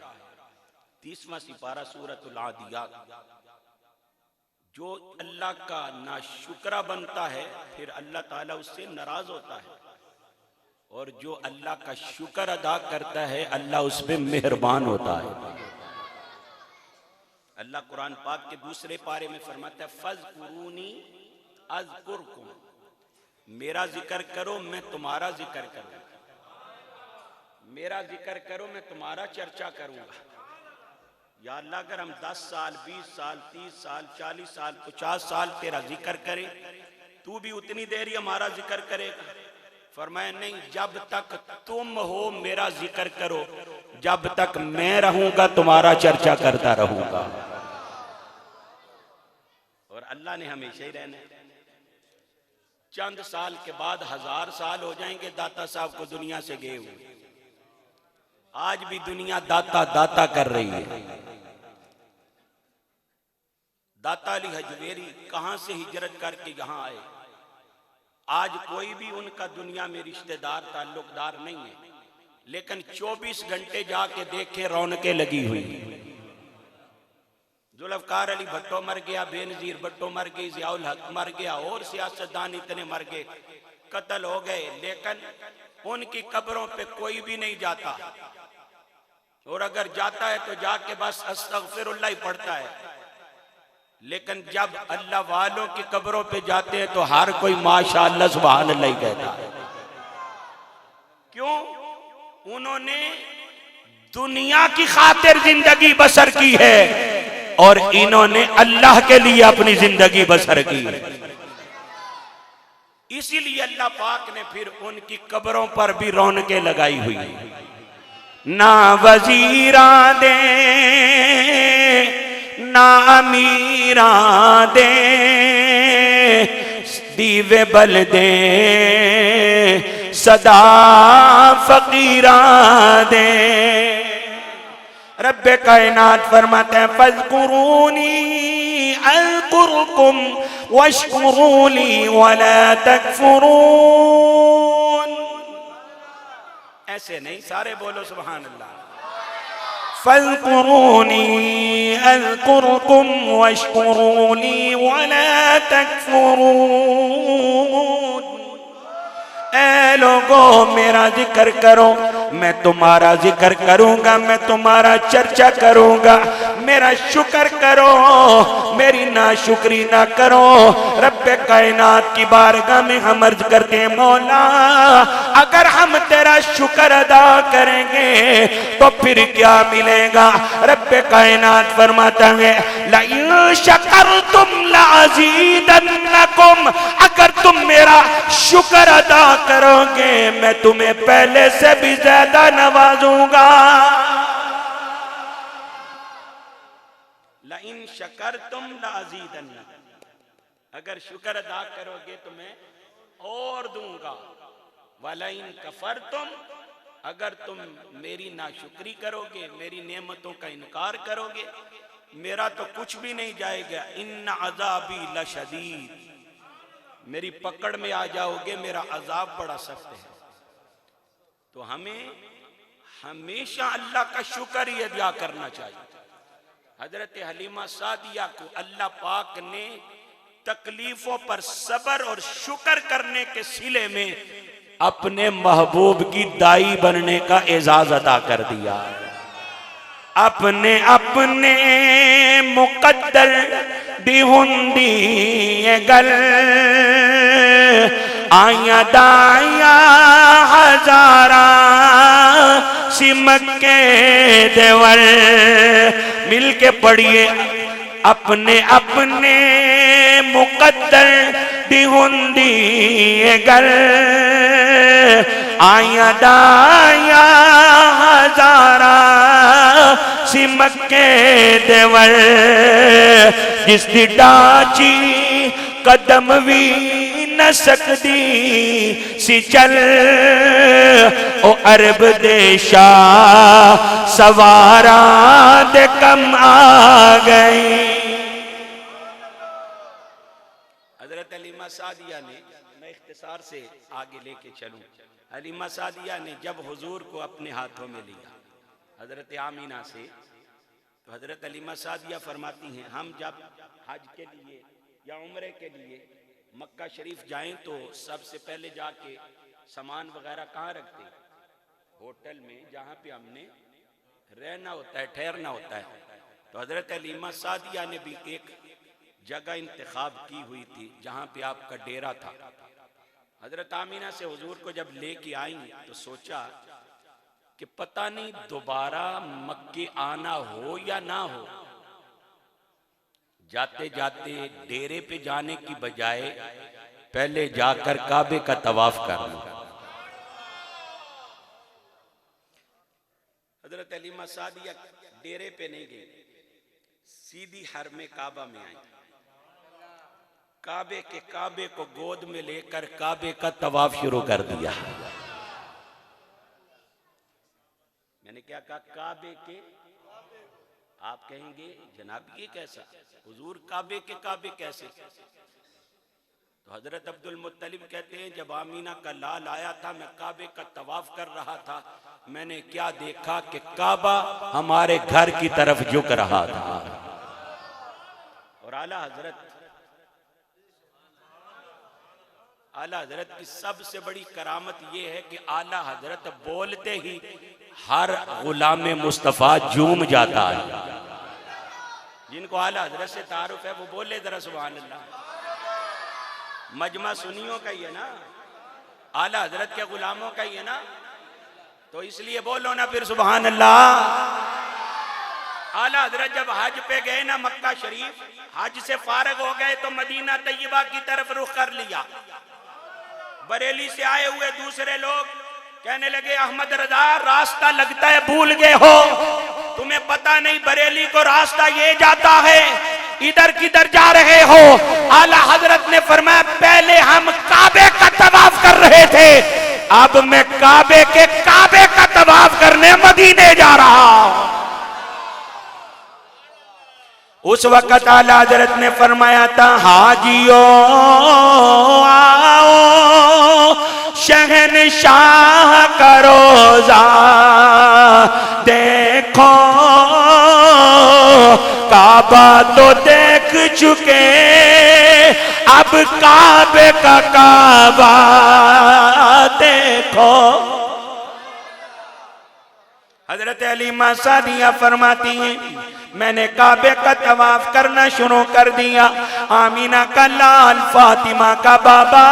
30वां सिपारा सूरतुल आदियात। जो अल्लाह का नाशुक्रा बनता है फिर अल्लाह ताला उससे नाराज होता है, और जो अल्लाह का शुक्र अदा करता है अल्लाह उस पे मेहरबान होता है। अल्लाह कुरान पाक के दूसरे पारे में फरमाता है फज़कुरूनी अज़कुरकुम, मेरा जिक्र करो मैं तुम्हारा जिक्र करूंगा, मेरा जिक्र करो मैं तुम्हारा चर्चा करूंगा। या अल्लाह अगर हम 10 साल 20 साल 30 साल 40 साल 50 साल तेरा जिक्र करें, तू भी उतनी देर ही हमारा जिक्र करेगा। फरमाया नहीं, जब तक तुम हो मेरा जिक्र करो, जब तक मैं रहूंगा तुम्हारा चर्चा करता रहूंगा। और अल्लाह ने हमेशा ही रहना है। चंद साल के बाद 1000 साल हो जाएंगे दाता साहब को दुनिया से गए हुए। आज भी दुनिया दाता दाता कर रही है। दाता अली हजवेरी कहां से हिजरत करके यहां आए। आज कोई भी उनका दुनिया में रिश्तेदार ताल्लुकदार नहीं है, लेकिन 24 घंटे जाके देखे रौनकें लगी हुई। जुल्फकार अली भट्टो मर गया, बेनजीर भट्टो मर गई, जियाउल हक मर गया, और सियासतदान इतने मर गए, कत्ल हो गए, लेकिन उनकी कब्रों पे कोई भी नहीं जाता। और अगर जाता है तो जाके बस अस्तगफिरुल्लाह ही पढ़ता है। लेकिन जब अल्लाह वालों की कब्रों पे जाते हैं तो हर कोई माशाअल्लाह सुभान अल्लाह ही कहता है। क्यों? उन्होंने दुनिया की खातिर जिंदगी बसर की है, और इन्होंने अल्लाह के लिए अपनी जिंदगी बसर की। इसीलिए अल्लाह पाक ने फिर उनकी कब्रों पर भी रौनकें लगाई हुई। ना वजीरा दे ना अमीरा दे, दीवे बल दे सदा फकीरा दे। रब्बे कायनात फरमाते हैं फज़कुरूनी अज़कुरकुम वश्कुरूली वला तकफुरून। ऐसे नहीं, सारे बोलो सुभान अल्लाह। फज़कुरूनी अज़कुरकुम वश्कुरूली वला तकफुरून। ऐ लोगो मेरा जिक्र करो, मैं तुम्हारा जिक्र करूंगा, मैं तुम्हारा चर्चा करूंगा। मेरा शुक्र करो, मेरी नाशुक्री ना करो। रब्बे कायनात की बारगाह में हम अर्ज करते हैं मौला, अगर हम तेरा शुक्र अदा करेंगे तो फिर क्या मिलेगा? रब्बे कायनात फरमाता है लइन शकरतुम लअज़ीदन्नकुम, अगर तुम मेरा शुक्र अदा करोगे मैं तुम्हें पहले से भी ज्यादा नवाजूंगा। लइन शकरतुम लअज़ीदन्नकुम, अगर शुक्र अदा करोगे तो मैं और दूंगा। वलइन कफरतुम, अगर तुम मेरी नाशुक्री करोगे, मेरी नेमतों का इनकार करोगे, मेरा तो कुछ भी नहीं जाएगा। इन्ना अज़ाबी लशदीद, मेरी पकड़ में आ जाओगे, मेरा अजाब बड़ा सख्त है। तो हमें हमेशा अल्लाह का शुक्र ही अदा करना चाहिए। हजरत हलीमा सादिया को अल्लाह पाक ने तकलीफों पर सब्र और शुक्र करने के सिले में अपने महबूब की दाई बनने का एजाज अता कर दिया। अपने अपने मुकद्दर दी हुंदी गल, आया दाया हजारा सिमक के देवर। मिल के पढ़िए, अपने अपने मुकद्दर दी हुंदी गल, आया दाया हजारा सिमक के देवर। जिस दी डाची कदम भी न सकदी सी चल, ओ अरब देशा सवारा दे कम आ गई। हजरत हलीमा सादिया ने, मैं इख्तिसार से आगे लेके चलूं, हलीमा सादिया ने जब हुजूर को अपने हाथों में लिया हजरत आमीना से, तो हजरत हलीमा सादिया फरमाती हैं हम जब हज के लिए या उम्रे के लिए मक्का शरीफ जाएं तो सबसे पहले जाके सामान वगैरह कहाँ रखते? होटल में, जहाँ पे हमने रहना होता है, ठहरना होता है। तो हजरत हलीमा सादिया ने भी एक जगह इंतखाब की हुई थी जहाँ पे आपका डेरा था। हजरत आमीना से हुजूर को जब लेके आई तो सोचा कि पता नहीं दोबारा मक्के आना हो या ना हो। जाते जाते डेरे पे जाने की बजाय पहले जाकर काबे का तवाफ कर लो। हजरत हलीमा सादिया डेरे पे नहीं गई, सीधी हरमे काबा में आई। काबे को गोद में लेकर काबे का तवाफ शुरू कर दिया। मैंने क्या कहा? काबे के। आप कहेंगे जनाब ये कैसा? हुजूर काबे के काबे कैसे? तो हजरत अब्दुल मुत्तलिब कहते हैं जब आमीना का लाल आया था, मैं काबे का तवाफ कर रहा था, मैंने क्या देखा कि काबा हमारे घर की तरफ झुक रहा था। और आला हजरत की सबसे बड़ी करामत यह है कि आला हजरत बोलते ही हर गुलाम मुस्तफा झूम जाता है। जिनको आला हजरत से तारुफ है वो बोले जरा सुभान अल्लाह। मजमा सुनियों का ही है ना, आला हजरत के गुलामों का ही है ना, तो इसलिए बोलो ना फिर सुभान अल्लाह। आला हजरत जब हज पे गए ना मक्का शरीफ, हज से फारग हो गए तो मदीना तैयबा की तरफ रुख कर लिया। बरेली से आए हुए दूसरे लोग कहने लगे अहमद रजा रास्ता लगता है भूल गए हो, तुम्हें पता नहीं बरेली को रास्ता ये जाता है, इधर किधर जा रहे हो। आला हजरत ने फरमाया पहले हम काबे का तवाफ कर रहे थे, अब मैं काबे का तवाफ करने मदीने जा रहा हूं। उस वक्त आला हजरत ने फरमाया था हाजियो आओ शहनशाह का रोजा देखो, काबा तो देख चुके अब काबे का काबा देखो। हजरत अलीमा सादिया फरमाती हैं मैंने काबे का तवाफ करना शुरू कर दिया। आमीना का लाल, फातिमा का बाबा,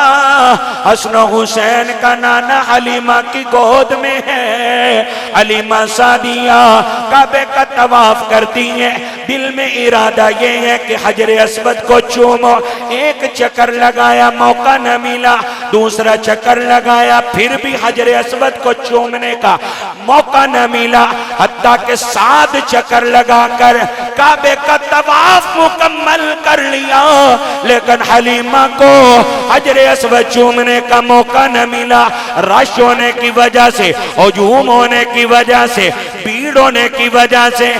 हसन हुसैन का नाना हलीमा की गोद में है। हलीमा सादिया काबे का तवाफ करती हैं, दिल में इरादा ये है कि हजर अस्वद को चूमो। एक चक्कर लगाया मौका न मिला, दूसरा चक्कर लगाया फिर भी हजर अस्वद को चूमने का मौका न मिला, हत्ता के 7 चक्कर लगाकर काबे का तवाफ मुकम्मल कर लिया, लेकिन हलीमा को हजर अस्वद चूमने का मौका न मिला। रश होने की वजह से, हुजूम होने की वजह से, भीड़ होने की वजह से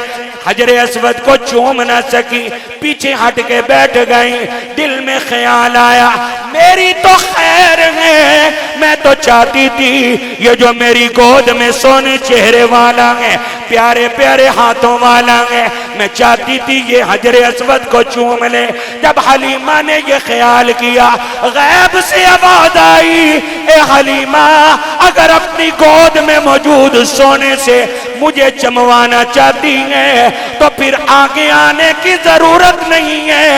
हजर अस्वद को चूम न सकी, पीछे हट के बैठ गई। दिल में ख्याल आया मेरी तो खैर है, मैं तो चाहती थी ये जो मेरी गोद में सोने चेहरे वाला है, प्यारे प्यारे हाथों वाला है, मैं चाहती थी ये हजर अस्वद को चूम ले। जब हलीमा ने ये ख्याल किया, गैब से आवाज आई ए हलीमा अगर अपनी गोद में मौजूद सोने से मुझे चमवाना चाहती है तो फिर आगे आने की जरूरत नहीं है,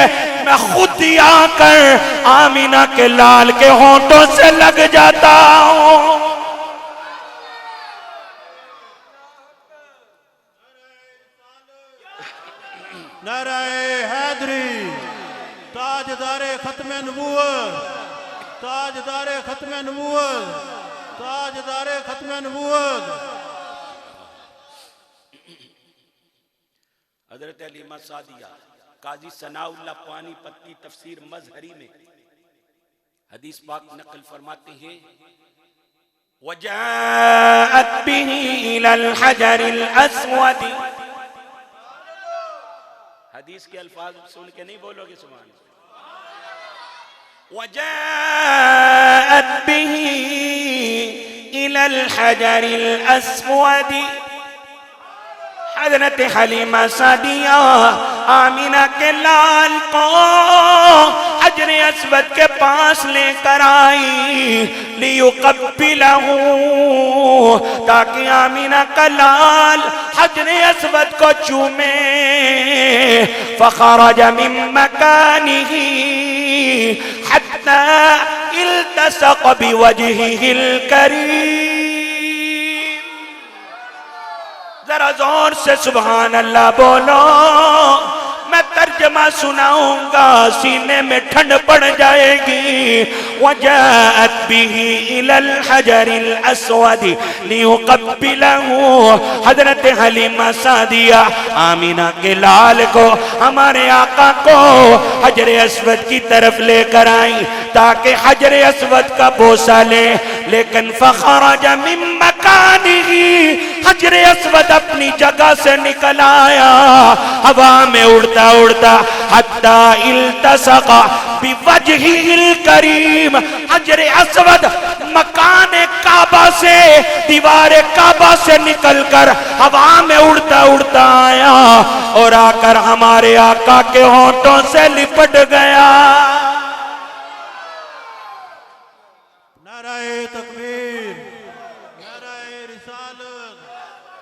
मैं खुद ही आकर आमीना के लाल के होंठों से लग जाता हूं। नाराए हैदरी, ताजदारे खत्मे नबूवत, ताजदारे खत्मे नबूवत, ताजदारे खत्मे नबूवत। हजरत अलीमा सादिया काजी सनाउल्लाह पानीपती तफसीर मजहरी में हदीस पाक नकल फरमाते हैं वजाअत बिही इलल हजरिल अस्वद। हदीस के अल्फाज सुन के नहीं बोलोगे सुभान अल्लाह। वजाअत बिही इलल हजरिल अस्वद, हजरत हलीमा सादिया आमीना के लाल को हजर अस्वद के पास लेकर आई, लियुक़ब्बिलहू, ताकि आमीना का लाल हजर अस्वद को चूमे। फ़ख़रज मिन मकानिही हत्ता इल्तसक़ बिवजहिहिल करीम। जरा जोर से सुभान अल्लाह बोलो, मैं तर्जमा सुनाऊंगा सीने में ठंड पड़ जाएगी। वजाअत बिही इलल हजरिल अस्वद लियुक़ब्बिलहू, हजरत हलीमा सादिया आमीना के लाल को, हमारे आका को हजर अस्वद की तरफ लेकर आई ताकि हजर अस्वद का बोसा ले। लेकिन फ़ख़रज मिन मकानिही, हजर अस्वद अपनी जगह से निकल आया हवा में उड़ता उड़ता, हत्ता इल्तसक़ बिवजहिल करीम। हजर अस्वद मकान काबा से, दीवार काबा से निकलकर हवा में उड़ता उड़ता आया और आकर हमारे आका के होंठों से लिपट गया। नाराए तकबीर, नाराए रिसालत,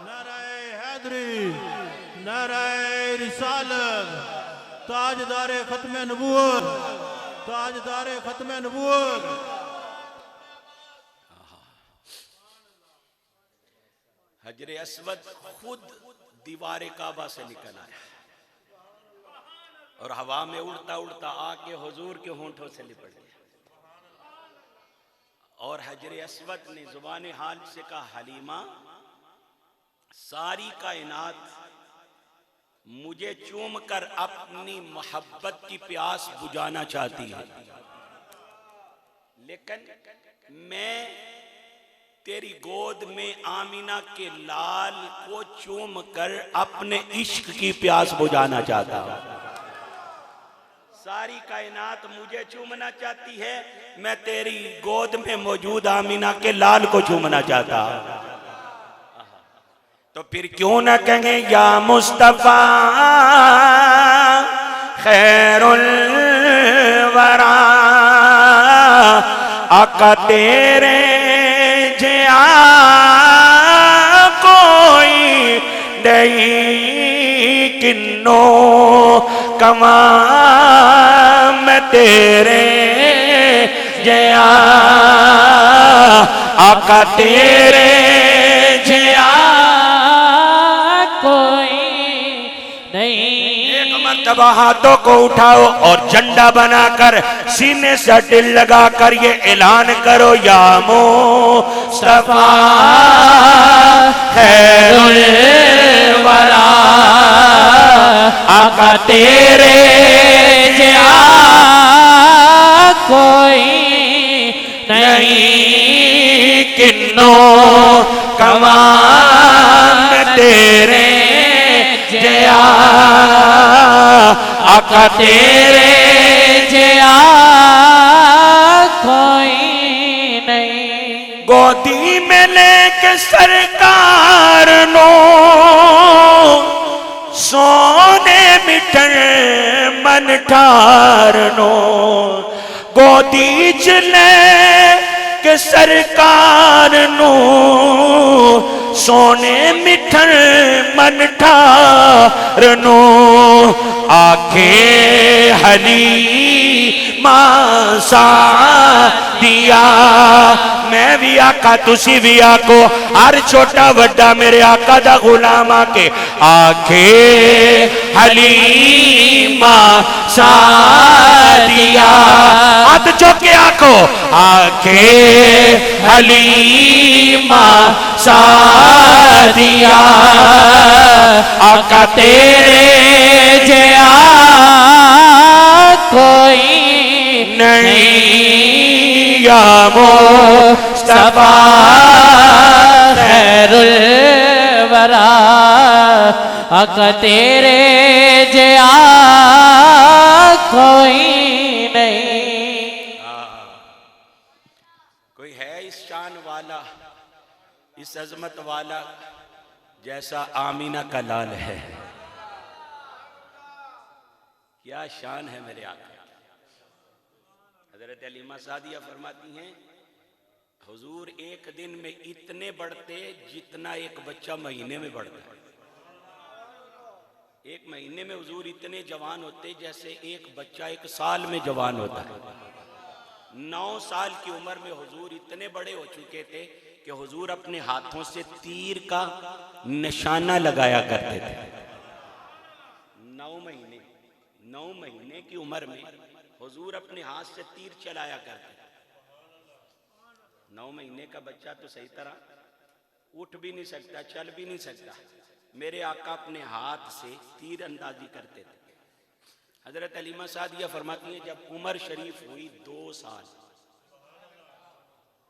नाराए हैदरी, नाराए रिसालत, ताजदारे खत्मे नबूवत, ताजदारे खत्मे नबूवत। हजर अस्वद खुद दीवार काबा से निकल आया और हवा में उड़ता उड़ता आके हुजूर के होंठों से लिपट गया। और हजर अस्वद ने जुबान हाल से कहा, हलीमा, सारी कायनात मुझे चूम कर अपनी मोहब्बत की प्यास बुझाना चाहती है, लेकिन मैं तेरी गोद में आमीना के लाल को चूम कर अपने इश्क की प्यास बुझाना चाहता हूं। सारी कायनात मुझे चूमना चाहती है, मैं तेरी गोद में मौजूद आमीना के लाल को चूमना चाहता हूं। तो फिर क्यों ना कहें या मुस्तफा खैरुल वरा, आका तेरे जिया कोई नहीं, किन्नो कमा मैं तेरे जिया, आका तेरे जिया मर्तबा हाथों को उठाओ और झंडा बनाकर सीने से दिल लगाकर ये ऐलान करो, या मुस्तफा खैरुल वरा, आका तेरे जिया कोई नहीं, किन्नो कमान तेरे जिया, आका तेरे जिया कोई नहीं। गोदी में लेके सरकार नो सोने मिठन मन ठारनो, गोदी च लेके सरकार नो सोने मिठन मन ठारनो, आखे हलीमा सादिया, मैं भी आका तुसी भी आको, हर छोटा बड़ा मेरे आका दा गुलाम आके आखे हलीमा सादिया, हाथ चौके आको, आखे हलीमा सादिया, आका तेरे जिया कोई नहीं, या मुस्तफा खैरुल वरा, आका तेरे जिया कोई नहीं। कोई है इस शान वाला, इस अजमत वाला जैसा आमीना का लाल है। क्या शान है मेरे आका। हजरत हलीमा सादिया फरमाती हैं, हुजूर एक दिन में इतने बढ़ते जितना एक बच्चा महीने में बढ़ता है। एक महीने में हुजूर इतने जवान होते जैसे एक बच्चा एक साल में जवान होता है। 9 साल की उम्र में हुजूर इतने बड़े हो चुके थे कि हुजूर अपने हाथों से तीर का निशाना लगाया करते थे। 9 महीने की उम्र में हुजूर अपने हाथ से तीर चलाया करते थे। 9 महीने का बच्चा तो सही तरह उठ भी नहीं सकता, चल भी नहीं सकता, मेरे आका अपने हाथ से तीर अंदाजी करते थे। हजरत हलीमा सादिया फरमाती हैं, जब उमर शरीफ हुई 2 साल,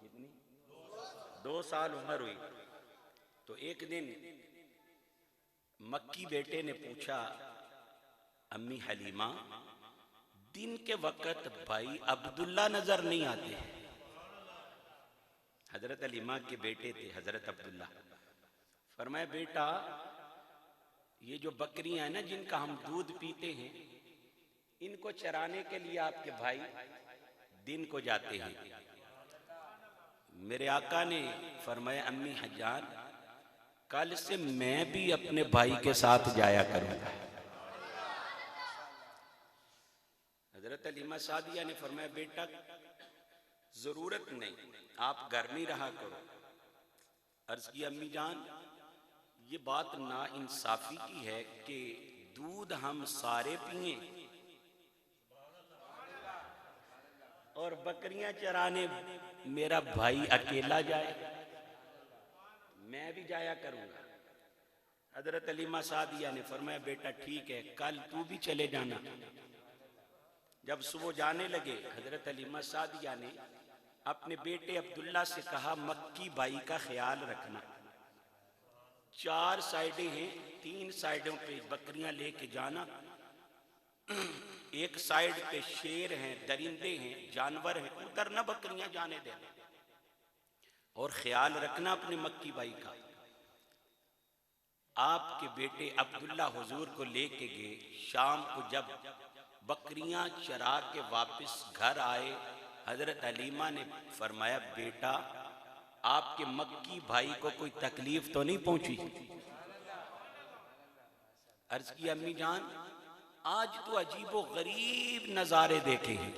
कितनी 2 साल उम्र हुई, तो एक दिन मक्की बेटे ने पूछा, अम्मी हलीमा, दिन के वक्त भाई अब्दुल्ला नजर नहीं आते। हजरत हलीमा के बेटे थे हजरत अब्दुल्ला। फरमाया, बेटा ये जो बकरियां हैं ना जिनका हम दूध पीते हैं, इनको चराने के लिए आपके भाई दिन को जाते हैं। मेरे आका ने फरमाया, अम्मी हजान, कल से मैं भी अपने भाई के साथ जाया करूंगा। हजरत हलीमा सादिया ने फरमाया, बेटा जरूरत नहीं, आप घर में रहा करो। अर्ज की, अम्मी जान ये बात ना इंसाफी की है कि दूध हम सारे पिए और बकरियां चराने मेरा भाई अकेला जाए, मैं भी जाया करूंगा। हजरत अलीमा सादिया ने फरमाया बेटा ठीक है, कल तू भी चले जाना। जब सुबह जाने लगे, हजरत अलीमा सादिया ने अपने बेटे अब्दुल्ला से कहा मक्की भाई का ख्याल रखना, 4 साइडें हैं, 3 साइडों पे बकरियां लेके जाना, एक साइड पे शेर हैं, दरिंदे हैं, जानवर हैं, उधर ना बकरियां जाने देना और ख्याल रखना अपने मक्की भाई का। आपके बेटे अब्दुल्ला हुजूर को लेके गए। शाम को जब बकरियां चरा के वापस घर आए, हजरत हलीमा ने फरमाया बेटा आपके मक्की भाई को कोई तकलीफ तो नहीं पहुंची? अर्ज की अम्मी जान आज तो अजीबो गरीब नजारे देखे हैं।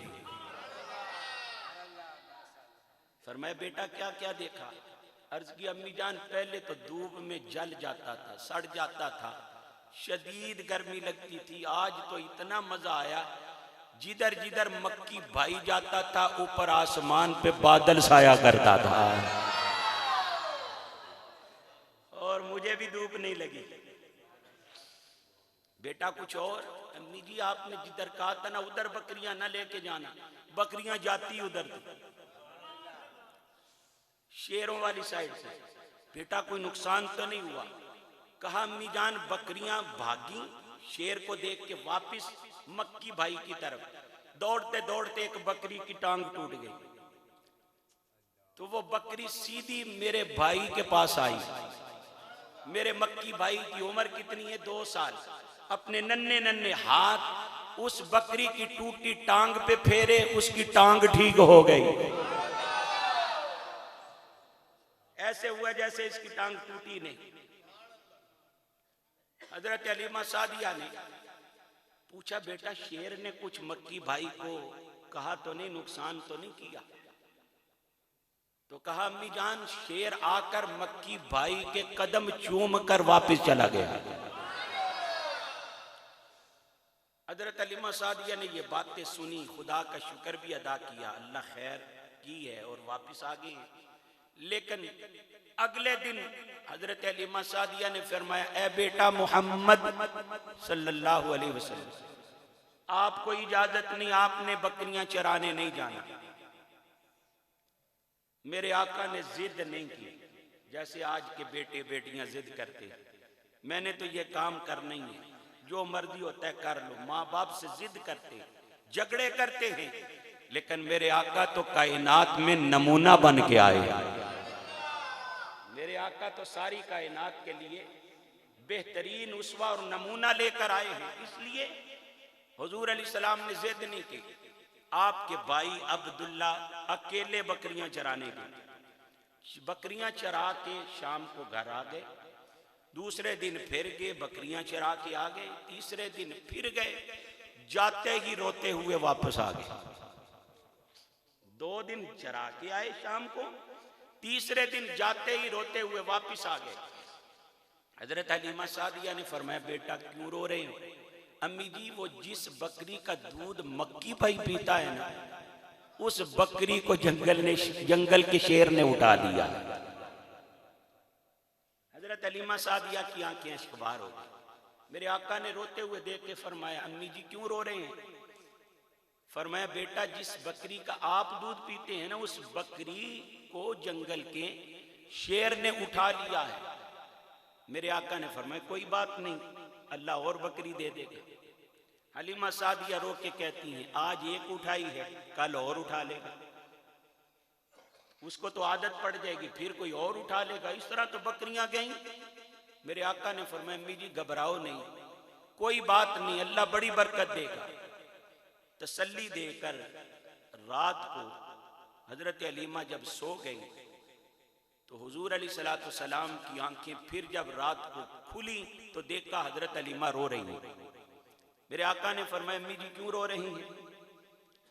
फरमाया बेटा क्या क्या देखा? अर्ज की अम्मी जान पहले तो धूप में जल जाता था, सड़ जाता था, शदीद गर्मी लगती थी। आज तो इतना मजा आया, जिधर जिधर मक्की भाई जाता था ऊपर आसमान पे बादल साया करता था और मुझे भी धूप नहीं लगी। बेटा कुछ और? अम्मी जी आपने जिधर कहा था ना उधर बकरियां ना लेके जाना, बकरियां जाती उधर थी, शेरों वाली साइड से। बेटा कोई नुकसान तो नहीं हुआ? कहा अम्मी जान बकरियां भागी, शेर को देख के वापस मक्की भाई की तरफ दौड़ते दौड़ते एक बकरी की टांग टूट गई, तो वो बकरी सीधी मेरे भाई के पास आई। मेरे मक्की भाई की उम्र कितनी है? 2 साल। अपने नन्हे नन्हे हाथ उस बकरी की टूटी टांग पे फेरे, उसकी टांग ठीक हो गई। ऐसे हुआ जैसे इसकी टांग टूटी नहीं। हजरत अलीमा सादिया ने पूछा बेटा शेर ने कुछ मक्की भाई को कहा तो नहीं, नुकसान तो नहीं किया? तो कहा अम्मी जान शेर आकर मक्की भाई के कदम चूम कर वापस चला गया। हजरत अलीमा सादिया ने ये बातें सुनी, खुदा का शुक्र भी अदा किया, अल्लाह खैर की है और वापस आ गए। लेकिन अगले दिन हजरत अलीमा सादिया ने फरमाया ए बेटा मोहम्मद सल्लल्लाहु अलैहि वसल्लम आपको इजाजत नहीं, आपने बकरियां चराने नहीं जाना। मेरे आका ने जिद नहीं की जैसे आज के बेटे बेटियां जिद करते हैं, मैंने तो ये काम करना ही है, जो मर्जी होता है कर लो। माँ बाप से जिद करते हैं, झगड़े करते हैं, लेकिन मेरे आका तो कायनात में नमूना बन के आए। मेरे आका तो सारी कायनात के लिए बेहतरीन उसवा और नमूना लेकर आए हैं। इसलिए हुजूर अलैहिस्सलाम ने जिद नहीं की। आपके भाई अब्दुल्ला अकेले बकरियां चराने गए, बकरियां चरा के शाम को घर आ गए। दूसरे दिन फिर गए, बकरियां चरा के आ गए। तीसरे दिन फिर गए, जाते ही रोते हुए वापस आ गए। 2 दिन चरा के आए शाम को, तीसरे दिन जाते ही रोते हुए वापस आ गए। हजरत हलीमा सादिया ने फरमाया बेटा क्यों रो रहे हो? अम्मी जी वो जिस बकरी का दूध मक्की भाई पीता है ना, उस बकरी को जंगल के शेर ने उठा लिया। हजरत हलीमा सादिया की आंखें अश्कबार हो गई। मेरे आका ने रोते हुए देख के फरमाया अम्मी जी क्यों रो रहे हैं? फरमाया बेटा जिस बकरी का आप दूध पीते हैं ना, उस बकरी को जंगल के शेर ने उठा लिया है। मेरे आका ने फरमाया कोई बात नहीं, अल्लाह और बकरी दे देगा। हलीमा सादिया रो के कहती हैं आज एक उठाई है, कल और उठा लेगा, उसको तो आदत पड़ जाएगी, फिर कोई और उठा लेगा। इस तरह तो बकरियां गईं। मेरे आका ने फरमाया अम्मी जी घबराओ नहीं, कोई बात नहीं, अल्लाह बड़ी बरकत देगा। तसल्ली देकर रात को हजरत हलीमा जब सो गई तो हुजूर अलैहिस्सलाम की आंखें फिर जब रात को खुली तो देखा हजरत हलीमा रो रही हैं। मेरे आका ने फरमाया अम्मी जी क्यों रो रही हैं?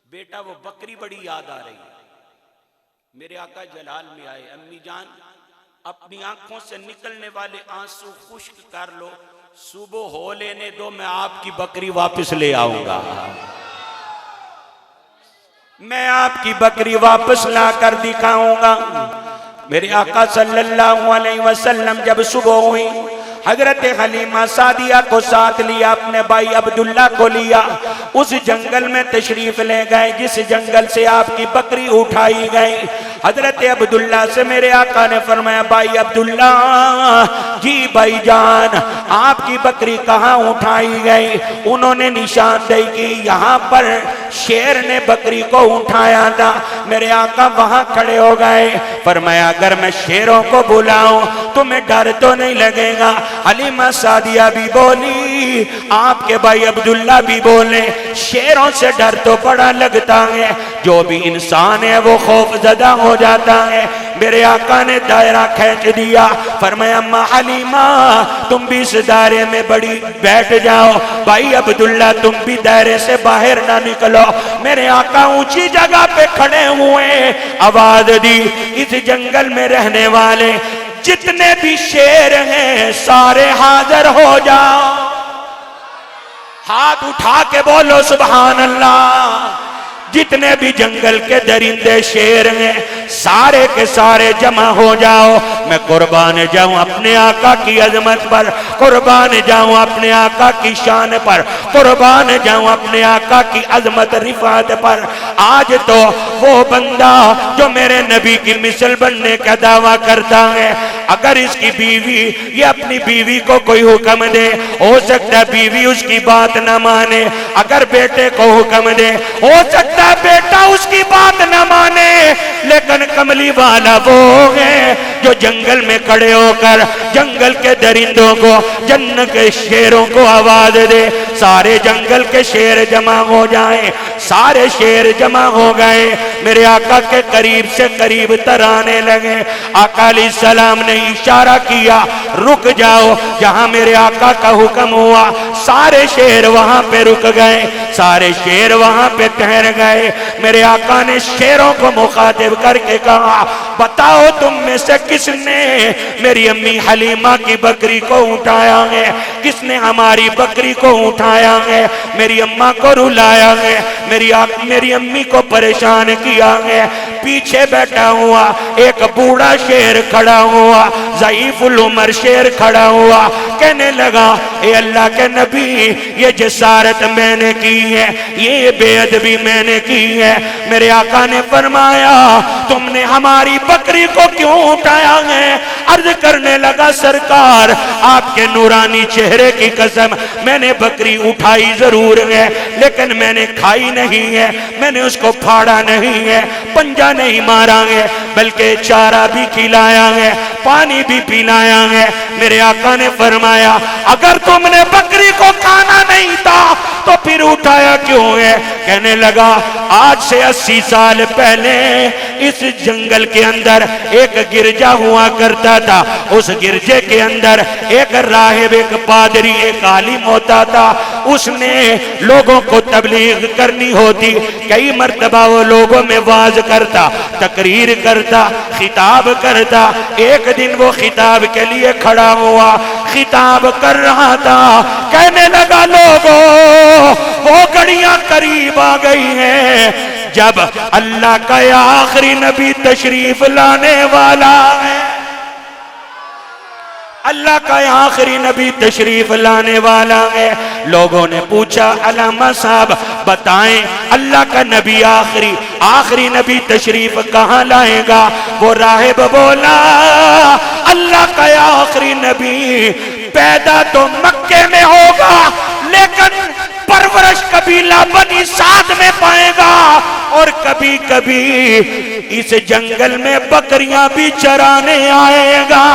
बेटा वो बकरी बड़ी याद आ रही है। मेरे आका जलाल में आए, अम्मी जान अपनी आंखों से निकलने वाले आंसू खुश्क कर लो, सुबह हो लेने दो, मैं आपकी बकरी वापस ले आऊंगा। मैं आपकी बकरी वापस ला कर दिखाऊंगा। मेरे आका सल्लल्लाहु अलैहि वसल्लम जब सुबह हुई, हजरत हलीमा सादिया को साथ लिया, अपने भाई अब्दुल्ला को लिया, उस जंगल में तशरीफ ले गए जिस जंगल से आपकी बकरी उठाई गई। हजरत अब्दुल्ला से मेरे आका ने फरमाया, भाई अब्दुल्ला जी भाईजान, आपकी बकरी कहाँ उठाई गई? उन्होंने निशानदेही की, यहाँ पर शेर ने बकरी को उठाया था। मेरे आका वहां खड़े हो गए, फरमाया अगर मैं शेरों को बुलाऊं तुम्हें डर तो नहीं लगेगा? हलीमा सादिया भी बोली, आपके भाई अब्दुल्ला भी बोले, शेरों से डर तो बड़ा लगता है, जो भी इंसान है वो खौफजदा हो जाता है। मेरे आका ने दायरा खींच दिया, फरमाया अम्मा हलीमा तुम भी इस दायरे में बड़ी बैठ जाओ, भाई अब्दुल्ला तुम भी दायरे से बाहर ना निकलो। मेरे आका ऊंची जगह पे खड़े हुए, आवाज दी, इस जंगल में रहने वाले जितने भी शेर हैं सारे हाजिर हो जाओ। हाथ उठा के बोलो सुभान अल्लाह। जितने भी जंगल के दरिंदे शेर हैं सारे के सारे जमा हो जाओ। मैं कुर्बान जाऊं अपने आका की अजमत पर, कुर्बान जाऊं अपने आका की शान पर, कुर्बान जाऊं अपने आका की अजमत रिफात पर। आज तो वो बंदा जो मेरे नबी की मिसल बनने का दावा करता है, अगर इसकी बीवी ये अपनी बीवी को कोई हुक्म दे, हो सकता है बीवी उसकी बात ना माने। अगर बेटे को हुक्म दे, हो सकता है बेटा उसकी बात ना माने, लेकिन कमली वाला वो है जो जंगल में खड़े होकर जंगल के दरिंदों को, जन्नत के शेरों को आवाज दे। सारे जंगल के शेर जमा हो जाएं, सारे शेर जमा हो गए, मेरे आका के करीब से करीब तर आने लगे। आका अलैहिस्सलाम ने इशारा किया, रुक जाओ। जहां मेरे आका का हुक्म हुआ सारे शेर वहां पे रुक गए, सारे शेर वहां पे ठहर गए। मेरे आका ने शेरों को मुखातिब करके कहा, बताओ तुम में से किसने मेरी अम्मी हलीमा की बकरी को उठाया है? किसने हमारी बकरी को उठाया है? मेरी अम्मा को रुलाया है, मेरी अम्मी को परेशान किया है। पीछे बैठा हुआ एक बूढ़ा शेर खड़ा हुआ, ज़ईफुल उमर शेर खड़ा हुआ, कहने लगा, ए अल्लाह के नबी, ये जसारत मैंने की है, ये बेअदबी मैंने की है। मेरे आका ने फरमाया, तुमने हमारी बकरी को क्यों उठाया है? अर्ज करने लगा, सरकार आपके नूरानी चेहरे की कसम, मैंने बकरी उठाई जरूर है, लेकिन मैंने खाई नहीं है, मैंने उसको फाड़ा नहीं है, पंजा नहीं मारा है, बल्कि चारा भी खिलाया है, पानी भी पिलाया है। मेरे आका ने फरमाया, अगर तुमने बकरी को खाना नहीं था तो फिर उठाया क्यों है? कहने लगा, आज से 80 साल पहले इस जंगल के अंदर एक गिरजा हुआ करता था। उस गिरजे के अंदर एक राहिब, एक पादरी, एक आलिम होता था। उसने लोगों को तबलीग करनी होती, कई मर्तबा वो लोगों में वाज करता, तकरीर करता, खिताब करता। एक दिन वो खिताब के लिए खड़ा हुआ, खिताब कर रहा था, कहने लगा, लोगों वो घड़ियां करीब आ गई हैं जब अल्लाह का आखिरी नबी तशरीफ लाने वाला है। अल्लाह का आखिरी नबी तशरीफ लाने वाला है। लोगों ने पूछा, अल्लामा साहब बताएं, अल्लाह का नबी आखिरी नबी तशरीफ कहाँ लाएगा? वो राहिब बोला, अल्लाह का आखिरी नबी पैदा तो मक्के में होगा, लेकिन परवरिश कबीला बनी साद में पाएगा, और कभी कभी इस जंगल में बकरियां भी चराने आएगा।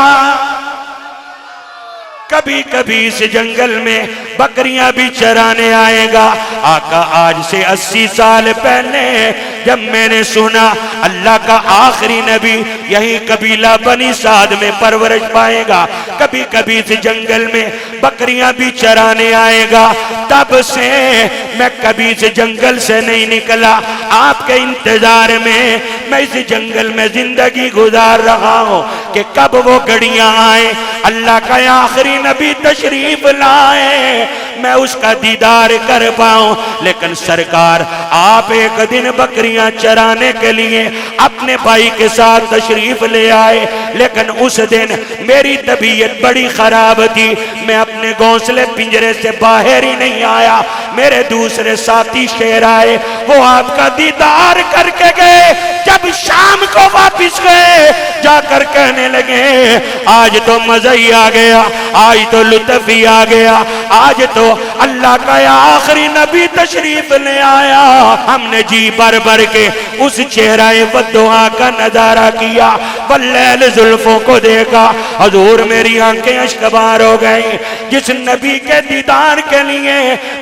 कभी कभी इस जंगल में बकरियां भी चराने आएगा। आका, आज से 80 साल पहले जब मैंने सुना अल्लाह का आखिरी नबी यही कबीला बनी साद में परवरिश पाएगा, कभी कभी इस जंगल में बकरियां भी चराने आएगा। तब से मैं कभी इस जंगल से नहीं निकला, आपके इंतजार में मैं इस जंगल में जिंदगी गुजार रहा हूं कि कब वो घड़ियां आए, अल्लाह का आखिरी नबी तशरीफ लाए, मैं उसका दीदार कर पाऊं। लेकिन सरकार, आप एक दिन बकरियां चराने के लिए अपने भाई के साथ तशरीफ ले आए, लेकिन उस दिन मेरी तबीयत बड़ी खराब थी, मैं अपने घोंसले पिंजरे से बाहर ही नहीं आया। मेरे दूसरे साथी शेर आए, वो आपका दीदार करके गए। जब शाम को वापिस गए, जाकर कहने लगे आज तो मजा ही आ गया, आज तो लुत्फ ही आ गया, आज तो अल्लाह का आखिरी नबी तशरीफ ले आया। हमने जी भर भर के उस चेहरे बद्दुआ का नजारा किया, वल्लैल जुल्फों को देखा, हजूर मेरी आंखें अश्कबार हो गई। जिस नबी के दीदार के लिए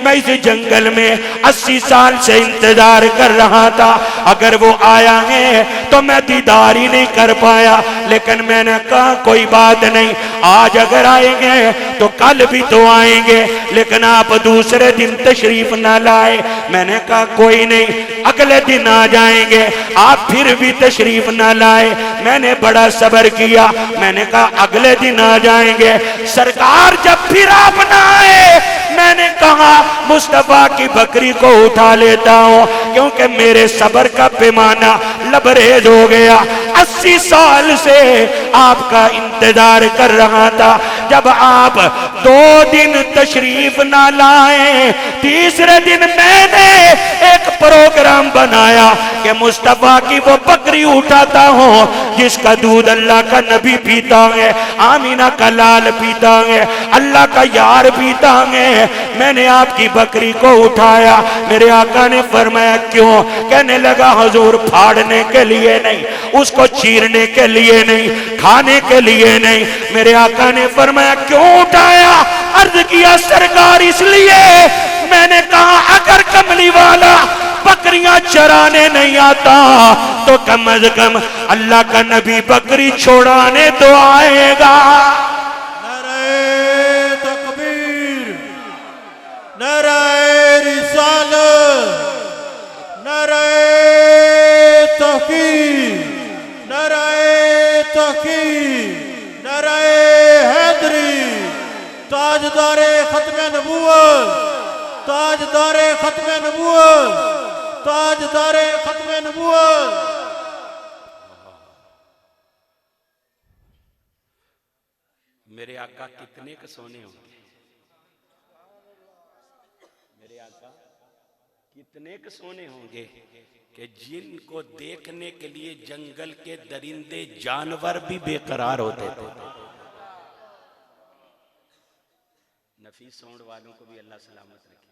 मैं इस जंगल में 80 साल से इंतजार कर रहा था, अगर वो आया है तो मैं दीदार ही नहीं कर पाया। लेकिन मैंने कहा कोई बात नहीं, आज अगर आएंगे तो कल भी तो आएंगे, लेकिन आप दूसरे दिन तशरीफ ना लाए। मैंने कहा कोई नहीं, अगले दिन आ जाएंगे। आप फिर भी तशरीफ ना लाए, मैंने बड़ा सब्र किया, मैंने कहा अगले दिन आ जाएंगे। सरकार जब फिर आप ना आए, मैंने कहा मुस्तफा की बकरी को उठा लेता हूं, क्योंकि मेरे सब्र का पैमाना लबरेज हो गया। 80 साल से आपका इंतजार कर रहा था, जब आप 2 दिन तशरीफ ना लाए, तीसरे दिन मैंने एक प्रोग्राम बनाया कि मुस्तफा की वो बकरी उठाता हूं जिसका दूध अल्लाह का नबी पीता है, आमीना का लाल पीता है, अल्लाह का यार पीता है। मैंने आपकी बकरी को उठाया, मेरे आका ने फरमाया क्यों? कहने लगा हुजूर फाड़ने के लिए नहीं, उसको चीरने के लिए नहीं, खाने के लिए नहीं। मेरे आका ने फरमाया क्यों उठाया? अर्ज किया सरकार इसलिए। मैंने कहा अगर कमली वाला बकरियां चराने नहीं आता तो कम अज कम अल्लाह का नबी बकरी छोड़ाने तो आएगा। नारे तकबीर, नारे रिसालत, नारे तहकीर, नारे तहकीर, नारे हैदरी, ताजदारे खत्मे नबूवत, ताजदारे खत्मे नबूवत, ताजदारे खत्मे नबूवत। मेरे आका कितने के सोने होंगे, मेरे आका कितने के सोने होंगे कि जिनको देखने के लिए जंगल के दरिंदे जानवर भी बेकरार होते थे। नफीस सोंड वालों को भी अल्लाह सलामत रखे।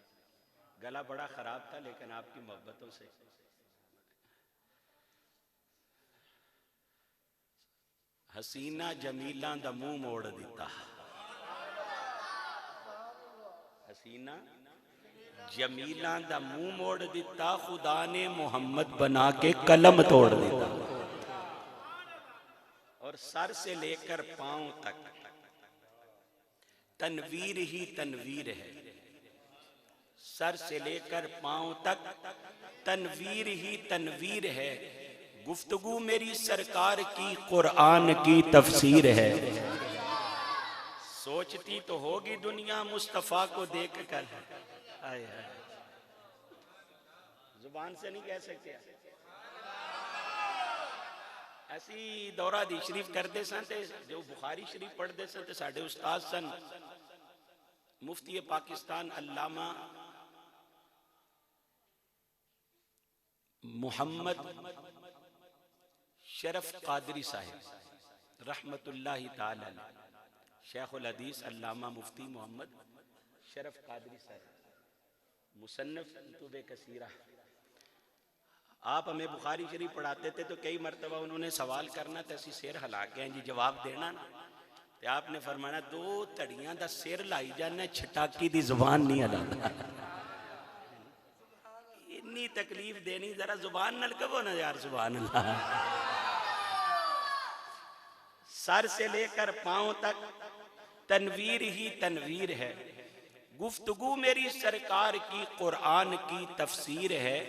गला बड़ा खराब था, लेकिन आपकी मोहब्बतों से हसीना जमीला दा मुंह मोड़ दिता। हसीना जमीला दा मुंह मोड़ दिता, खुदा ने मोहम्मद बना के कलम तोड़ दिता। और सर से लेकर पांव तक तनवीर ही तनवीर है, सर से लेकर पांव तक तनवीर ही तनवीर है। गुफ्तगू मेरी सरकार की कुरान की तफसीर है। सोचती तो होगी दुनिया मुस्तफा को देख कर, आए जुबान से नहीं कह सकते। ऐसी दौरा दी शरीफ करते सन, जो बुखारी शरीफ पढ़ते सन, साढ़े उस्ताद सन मुफ्ती पाकिस्तान अल्लामा मोहम्मद शरफ कादरी साहिब रहमतुल्लाहि ताला अलैह, शेखुल हदीस अल्लामा मुफ्ती मोहम्मद शरफ कादरी साहिब, मुसन्निफ कुतुब कसीरा। आप हमें बुखारी शरीफ पढ़ाते थे तो कई मरतबा उन्होंने सवाल करना तो असी सिर हिला के जी जवाब देना ना, तो आपने फरमाना 2 धड़ियां दा सिर लाई जाने, छटाकी दी जुबान नहीं हिलाना। इतनी तकलीफ देनी, जरा जुबान नल कहो ना यार, सुभान अल्लाह। सर से लेकर पांव तक तनवीर ही तनवीर है। गुफ्तगू मेरी सरकार की कुरान की तफसीर है।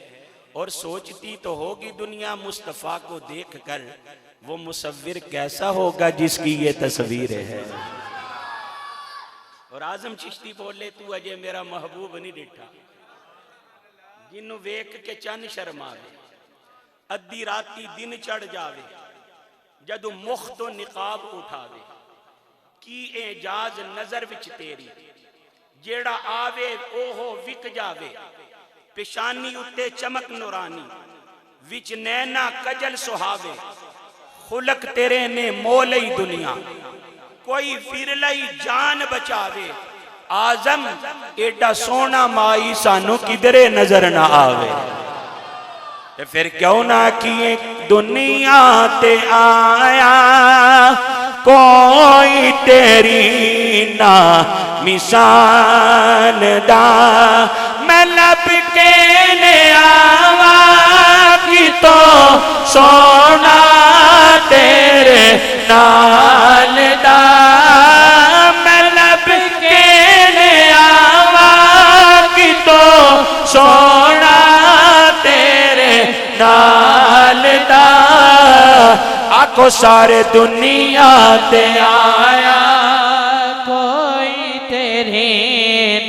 और सोचती तो होगी दुनिया मुस्तफ़ा को देख कर, वो मुसव्विर कैसा होगा जिसकी ये तस्वीर है। और आजम चिश्ती बोले तू अजय मेरा महबूब नहीं डिठा, जिन्नू वेख के चन शर्मावे, अद्धी राती दिन चढ़ जावे, जदू मुख तो निकाब उठावे, की एजाज नजर विच तेरी, जेड़ा आवे ओहो विक जावे, पेशानी उत्ते चमक नूरानी, विच नैना कजल सुहावे, खुलक तेरे ने मोलई दुनिया, कोई फिरलई जान बचावे, आजम एडा सोना माई सानू किधरे नजर ना आवे। ते फिर क्यों ना किए दुनिया ते आया, कोई तेरी ना मिसाल दा, मैं लब के ने आवा की तो सोना तेरे नाल दा, मैं लब के ने आवा की तो सोना तेरे नाल दा, आखो सारे दुनिया ते आया, कोई तेरे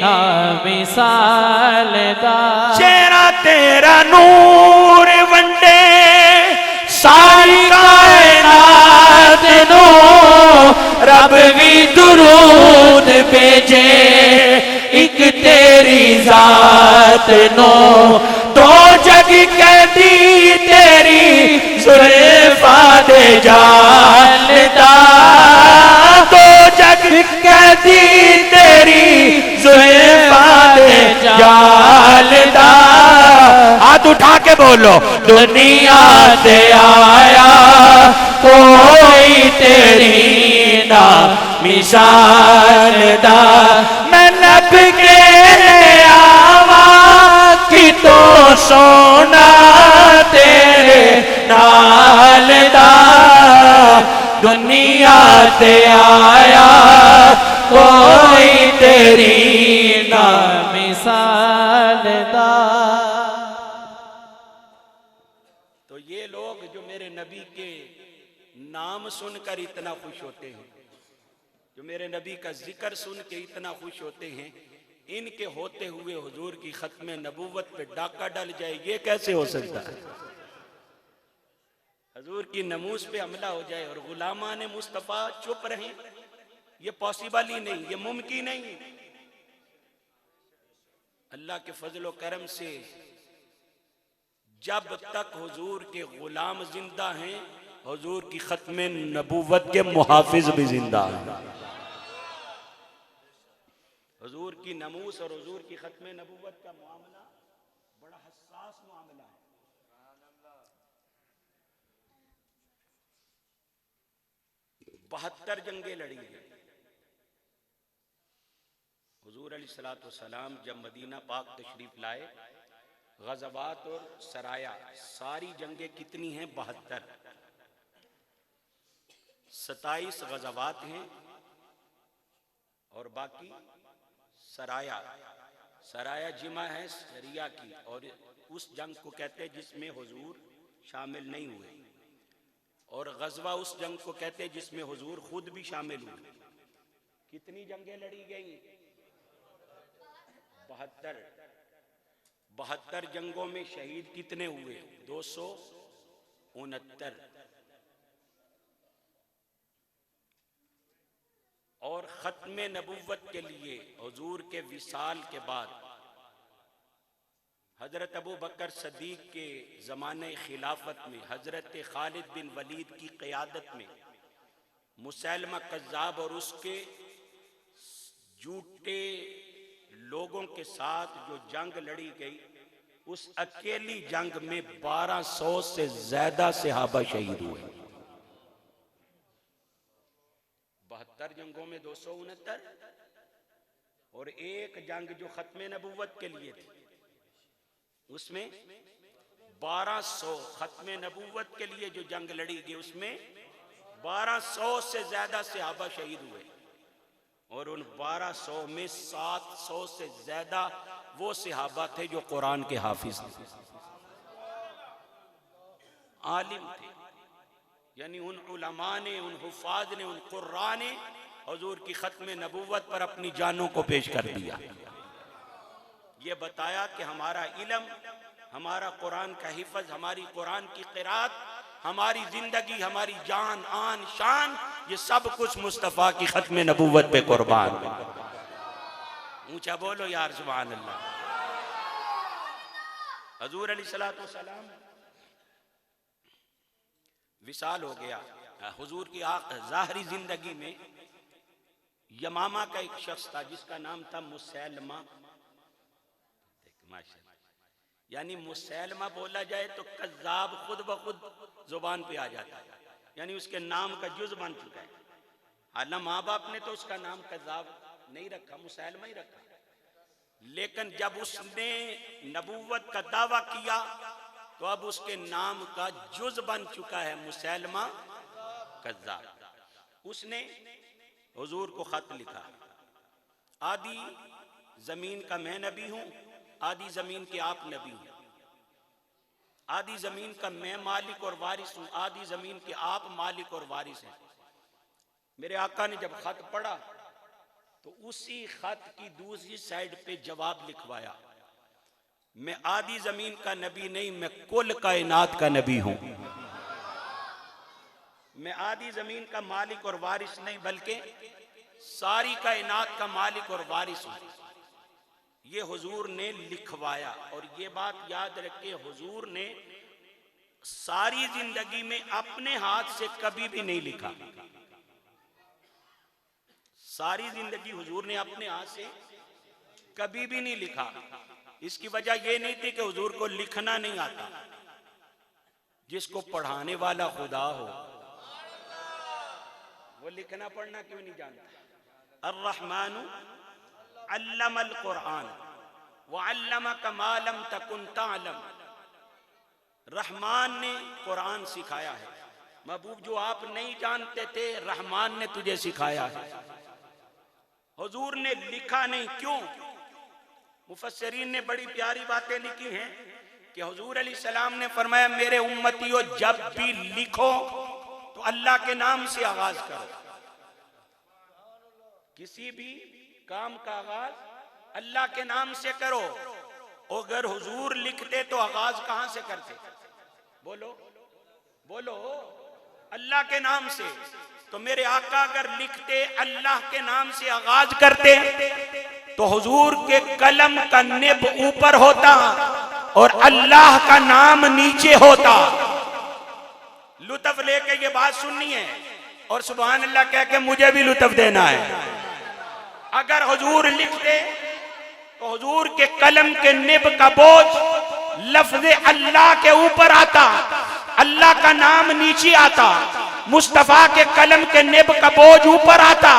ना मिसाल दा, चेहरा तेरा नूर वंडे सारी कायनात नो, रब भी दुरूद भेजे एक तेरी जात नो, दो जग कहती तेरी जुल्फा दे जालदा, दो जग कहती तेरी जुल्फा दे जालदा। हाथ उठा के बोलो दुनिया से आया, कोई तेरी ना मिसाल दा, मैं लब के आवा की तो सोना तेरे नाल दा, दुनिया से आया कोई तेरी ना मिसाल दा। तो ये लोग जो मेरे नबी के नाम सुनकर इतना खुश होते हैं, जो मेरे नबी का जिक्र सुन के इतना खुश होते हैं, इनके होते हुए हुजूर की खत्म नबूवत पे डाका डल जाए, ये कैसे हो सकता है? हुजूर की नमूस पे हमला हो जाए और गुलामान मुस्तफ़ा चुप रहें, ये पॉसिबल ही नहीं, ये मुमकिन नहीं। अल्लाह के फजल व करम से जब तक हुजूर के गुलाम जिंदा हैं, हुजूर की खत्म नबूवत के मुहाफिज भी जिंदा हैं। हुजूर की नमूस और हुजूर की खत्म नबूवत का मामला बड़ा हसास मामला है। 72 जंगें लड़ी हैं। हुजूर अलैहिस्सलातु वस्सलाम जब मदीना पाक तशरीफ लाए, गज़वात और सराया सारी जंगें कितनी हैं? 72। 27 गज़वात हैं और बाकी सराया जिमा है सरिया की, और उस जंग को कहते हैं जिसमें हुजूर शामिल नहीं हुए, और गज़वा उस जंग को कहते हैं जिसमें हुजूर खुद भी शामिल हुए। कितनी जंगें लड़ी गई? 72। 72 जंगों में शहीद कितने हुए? 269। और खत्म नबुव्वत के लिए हुजूर के विसाल के बाद हजरत अबू बकर सदीक के ज़माने खिलाफत में हजरत खालिद बिन वलीद की क़यादत में मुसैलमा कज़्ज़ाब और उसके झूठे लोगों के साथ जो जंग लड़ी गई, उस अकेली जंग में 1200 से ज्यादा सहाबा शहीद हुए। 72 जंगों में 269, और एक जंग जो खत्म नबुव्वत के लिए थी उसमें 1200, खत्म नबुव्वत के लिए जो जंग लड़ी गई उसमें 1200 से ज्यादा सहाबा शहीद हुए। और उन 1200 में 700 से ज्यादा वो सहाबा थे जो कुरान के हाफिज थे, आलिम थे। यानी उन उलमा ने, उन हुफाज ने, उन कुर्रा ने हुजूर की खत्म नबूवत पर अपनी जानों को पेश कर दिया। ये बताया कि हमारा इल्म, हमारा कुरान का हिफ्ज, हमारी कुरान की क़िरात, हमारी जिंदगी, हमारी जान, आन, शान, ये सब कुछ मुस्तफ़ा की खत्म नबूवत पे कुर्बान। ऊंचा बोलो यार सुभान अल्लाह। हुजूर अलैहिस्सलातु वस्सलाम विसाल हो गया। हुजूर की ज़ाहरी जिंदगी में यमामा का एक शख्स था जिसका नाम था मुसैलमा। यानी मुसैलमा बोला जाए तो कज़्ज़ाब खुद ब खुद जुबान पे आ जाता है, यानी उसके नाम का जुज़ बन चुका है। हालांकि माँ बाप ने तो उसका नाम कज़्ज़ाब नहीं रखा, मुसैलमा ही रखा, लेकिन जब उसने नबूवत का दावा किया तो अब उसके नाम का जुज़ बन चुका है मुसैलमा कज़्ज़ाब। उसने हुजूर को खत लिखा, आदि जमीन का मैं नबी हूं, आदि जमीन के आप नबी हैं, आदि जमीन का मैं मालिक और वारिस हूं, आदि जमीन के आप मालिक और वारिस हैं। मेरे आका ने जब खत पढ़ा तो उसी खत की दूसरी साइड पे जवाब लिखवाया, मैं आदि जमीन का नबी नहीं, मैं कुल कायनात का नबी हूं। मैं आदि जमीन का मालिक और वारिस नहीं, बल्कि सारी कायनात का मालिक और वारिस हूं। ये हुजूर ने लिखवाया। और ये बात याद रखे, हुजूर ने सारी जिंदगी में अपने हाथ से कभी भी नहीं लिखा। सारी जिंदगी हुजूर ने अपने हाथ से कभी भी नहीं लिखा। इसकी वजह यह नहीं थी कि हुजूर को लिखना नहीं आता, जिसको पढ़ाने वाला खुदा हो वो लिखना पढ़ना क्यों नहीं जानता। अर्रहमानु अल्लमल कुरान व अल्लमका मा लम तकुन तअलम। रहमान ने कुरान सिखाया है, महबूब जो आप नहीं जानते थे रहमान ने तुझे सिखाया है। हुजूर ने लिखा नहीं, क्यों? मुफस्सिरीन ने बड़ी प्यारी बातें लिखी हैं कि हुजूर अलैहिस्सलाम ने फरमाया, मेरे उम्मतियों जब भी लिखो तो अल्लाह के नाम से आगाज करो। किसी भी काम का आगाज अल्लाह के नाम से करो। अगर हुजूर लिखते तो आगाज कहां से करते? बोलो बोलो, अल्लाह के नाम से। तो मेरे आका अगर लिखते अल्लाह के नाम से आगाज करते तो हुजूर के कलम का निब ऊपर होता और अल्लाह का नाम नीचे होता। लुत्फ लेके ये बात सुननी है और सुभान अल्लाह कह के मुझे भी लुत्फ देना है। अगर हुजूर लिखते तो हुजूर के कलम के निब का बोझ लफ्ज अल्लाह के ऊपर आता, अल्लाह का नाम नीचे आता, मुस्तफा के कलम के निब का बोझ ऊपर आता।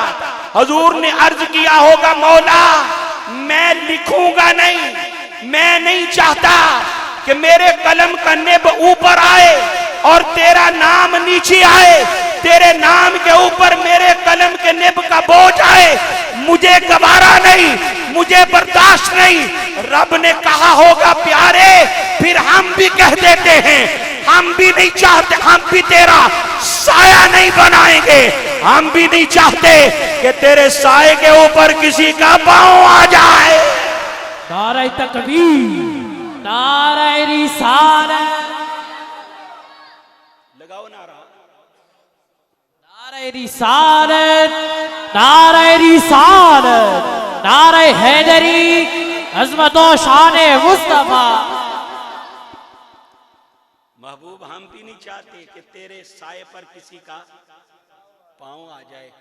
हुजूर ने अर्ज किया होगा, मौला मैं लिखूंगा नहीं, मैं नहीं चाहता कि मेरे कलम का निब ऊपर आए और तेरा नाम नीचे आए, तेरे नाम के ऊपर मेरे कलम के निब का बोझ आए। मुझे गवारा नहीं, मुझे बर्दाश्त नहीं। रब ने कहा होगा प्यारे, फिर हम भी कह देते हैं, हम भी नहीं चाहते, हम भी तेरा साया नहीं बनाएंगे, हम भी नहीं चाहते कि तेरे साए के ऊपर किसी का पांव आ जाए। नारे तकबीर, नारे रिसालत, लगाओ नारा, नारे रिसालत, नारे रिसालत, नारे हैदरी, अज़मत व शान मुस्तफा। महबूब हम भी नहीं चाहते कि तेरे साए पर किसी का पांव आ जाए।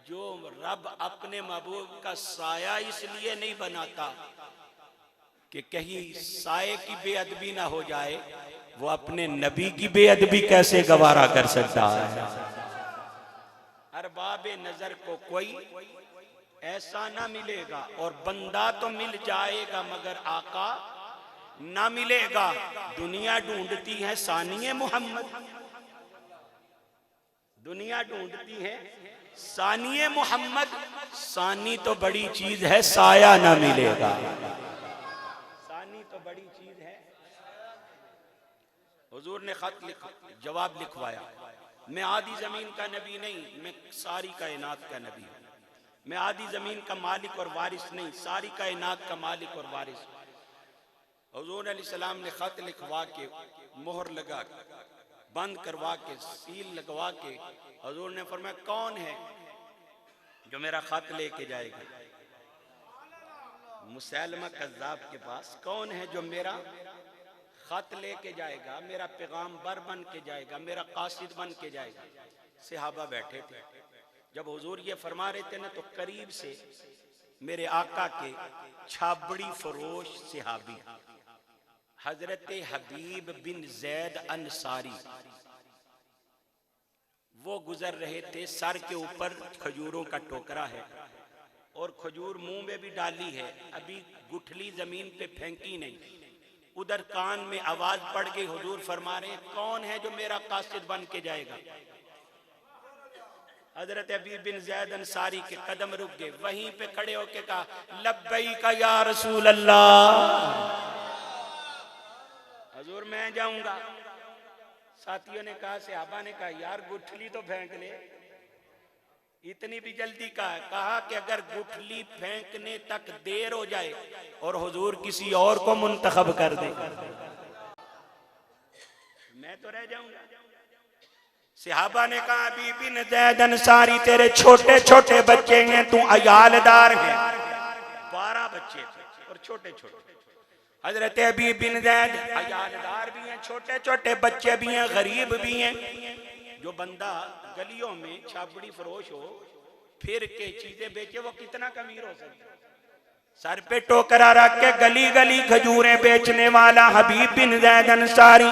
जो रब अपने महबूब का साया इसलिए नहीं बनाता कि कहीं साए की बेअदबी ना हो जाए, वो अपने नबी की बेअदबी कैसे गवारा कर सकता है। अरबाबे नजर को कोई ऐसा ना मिलेगा, और बंदा तो मिल जाएगा मगर आका ना मिलेगा। दुनिया ढूंढती है सानिए मोहम्मद, दुनिया ढूंढती है सानिए मोहम्मद, सानी तो बड़ी चीज है, साया ना मिलेगा। सानी तो बड़ी चीज है। हुजूर ने खत जवाब लिखवाया, मैं आधी जमीन का नबी नहीं, मैं सारी कायनात का नबी हूं। मैं आधी जमीन का मालिक और वारिस नहीं, सारी कायनात का मालिक और वारिस। हुजूर अलैहिस्सलाम ने खत लिखवा के मोहर लगा बंद करवा के सील लगवा के हुजूर ने फरमाया, कौन है जो मेरा खत लेके जाएगा? मुसैलमा कज़्ज़ाब के पास कौन है जो मेरा खत लेके जाएगा, मेरा पैगाम्बर बन के जाएगा, मेरा कासिद बन के जाएगा? सहाबा बैठे थे। जब हुजूर ये फरमा रहे थे ना, तो करीब से मेरे आका के छाबड़ी फरोश सहाबी हजरत हबीब बिन जैद अंसारी वो गुजर रहे थे। सर के ऊपर खजूरों का टोकरा है और खजूर मुंह में भी डाली है, अभी गुठली जमीन पे फेंकी नहीं। उधर कान में आवाज पड़ गई, हुजूर फरमा रहे हैं, कौन है जो मेरा कासिद बन के जाएगा? हजरत हबीब बिन जैद अंसारी के कदम रुक गए। वहीं पे खड़े होके कहा, लब्बैक या रसूल अल्लाह। हुजूर मैं जाऊंगा। साथियों ने कहा, सहाबा ने कहा, यार गुठली तो फेंक ले, इतनी भी जल्दी कहा कि अगर गुठली फेंकने तक देर हो जाए और हुजूर किसी और को मुंतखब कर दे, मैं तो रह जाऊंगा। सहाबा ने कहा, अभी बिन जैद अंसारी तेरे छोटे छोटे बच्चे हैं, तू अयालदार है। 12 बच्चे थे और छोटे छोटे। हजरत अबी बिन जैद अयालदार भी हैं, छोटे छोटे बच्चे भी हैं, गरीब भी हैं। जो बंदा गलियों में छाबड़ी फरोश हो, फिर के चीजें बेचे, वो कितना कमीर हो सकता है? सर पे टोकरा रख के गली गली खजूरें बेचने वाला हबीब बिन जैद अंसारी,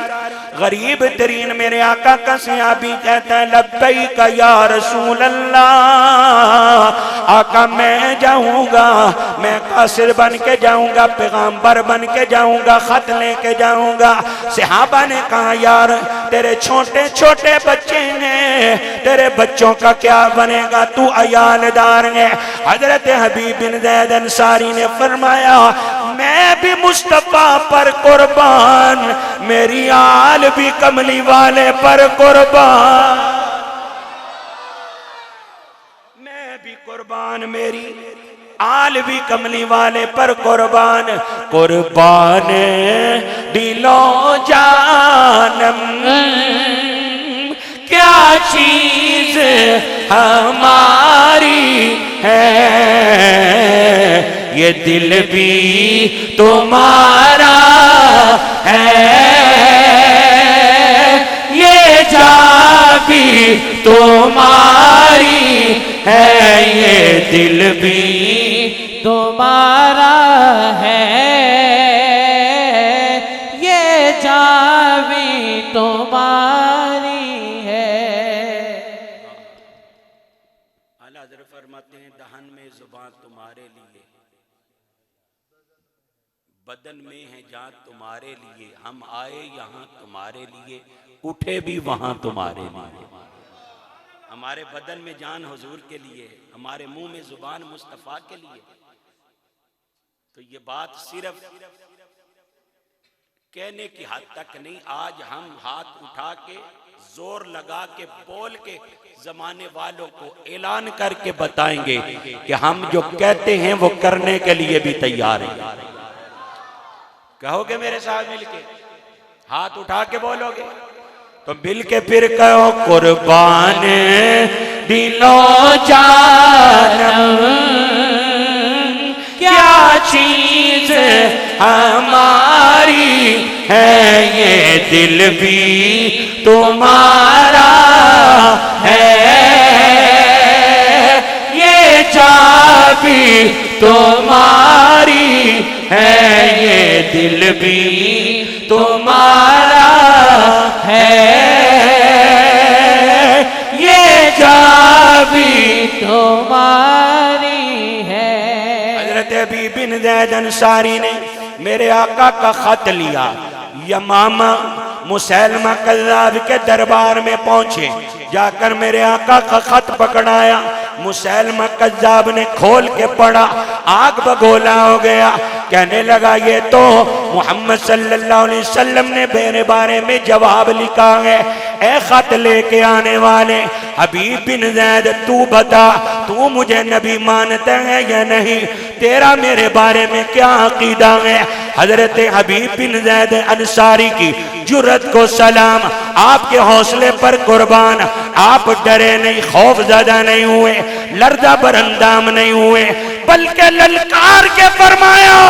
गरीब तरीन मेरे आका का सहाबी, कहता है, लब्बैक या रसूल अल्लाह। आका मैं जाऊंगा, मैं कासिर बन के जाऊंगा, पैगाम्बर बन के जाऊंगा, खत लेके जाऊंगा। सहाबा ने कहा, यार तेरे छोटे छोटे बच्चे हैं, तेरे बच्चों का क्या बनेगा? तू अयालदार है। हजरत हबीब बिन जैद अंसारी ने फरमाया, मैं भी मुस्तफा पर कुर्बान, मेरी आल भी कमली वाले पर कुर्बान, मैं भी कुर्बान, मेरी आल भी कमली वाले पर कुर्बान। कुर्बान दिलो जानम क्या चीज हमारी है, ये दिल भी तुम्हारा है, ये जान भी तुम्हारी है, ये दिल भी तुम्हारा है, ये जान भी तुम्हारी है। आला हज़रत फरमाते हैं, दहन में जुबान तुम्हारे लिए, बदन में है जान तुम्हारे लिए, हम आए यहाँ तुम्हारे लिए, उठे भी वहां तुम्हारे लिए। हमारे बदन में जान हुजूर के लिए, हमारे मुंह में जुबान मुस्तफा के लिए। तो ये बात सिर्फ कहने की हद तक नहीं, आज हम हाथ उठा के जोर लगा के बोल के जमाने वालों को ऐलान करके बताएंगे कि हम जो कहते हैं वो करने के लिए भी तैयार हैं। कहोगे मेरे साथ मिलके, हाथ उठा के बोलोगे तो मिल के फिर कहो, कुर्बान दिलो जानम क्या चीज हमारी है, ये दिल भी तुम्हारा है, ये जान भी तुम्हारी है, ये दिल भी तुम्हारा है, ये जान भी तुम्हारी है। हजरत हबीब बिन जैद अंसारी ने मेरे आका का खत लिया, यमामा मुसैलमा कज़्ज़ाब के दरबार में पहुंचे, जाकर मेरे आका का खत पकड़ाया। मुसैलमा कज़्ज़ाब ने खोल के पढ़ा, आग बगोला हो गया। कहने लगा ये तो मोहम्मद सल्लल्लाहु अलैहि वसल्लम ने मेरे बारे में जवाब लिखा है। ए खत लेके आने वाले हबीब बिन ज़ैद, तू बता तू मुझे नबी मानता है या नहीं, तेरा मेरे बारे में क्या अकीदा है। हजरत हबीब बिन ज़ैद अंसारी की जुर्रत को सलाम, आपके हौसले पर कुर्बान। आप डरे नहीं, खौफ ज़्यादा नहीं हुए, लर्जा बरंदाम नहीं हुए, बल्कि ललकार के फरमाया,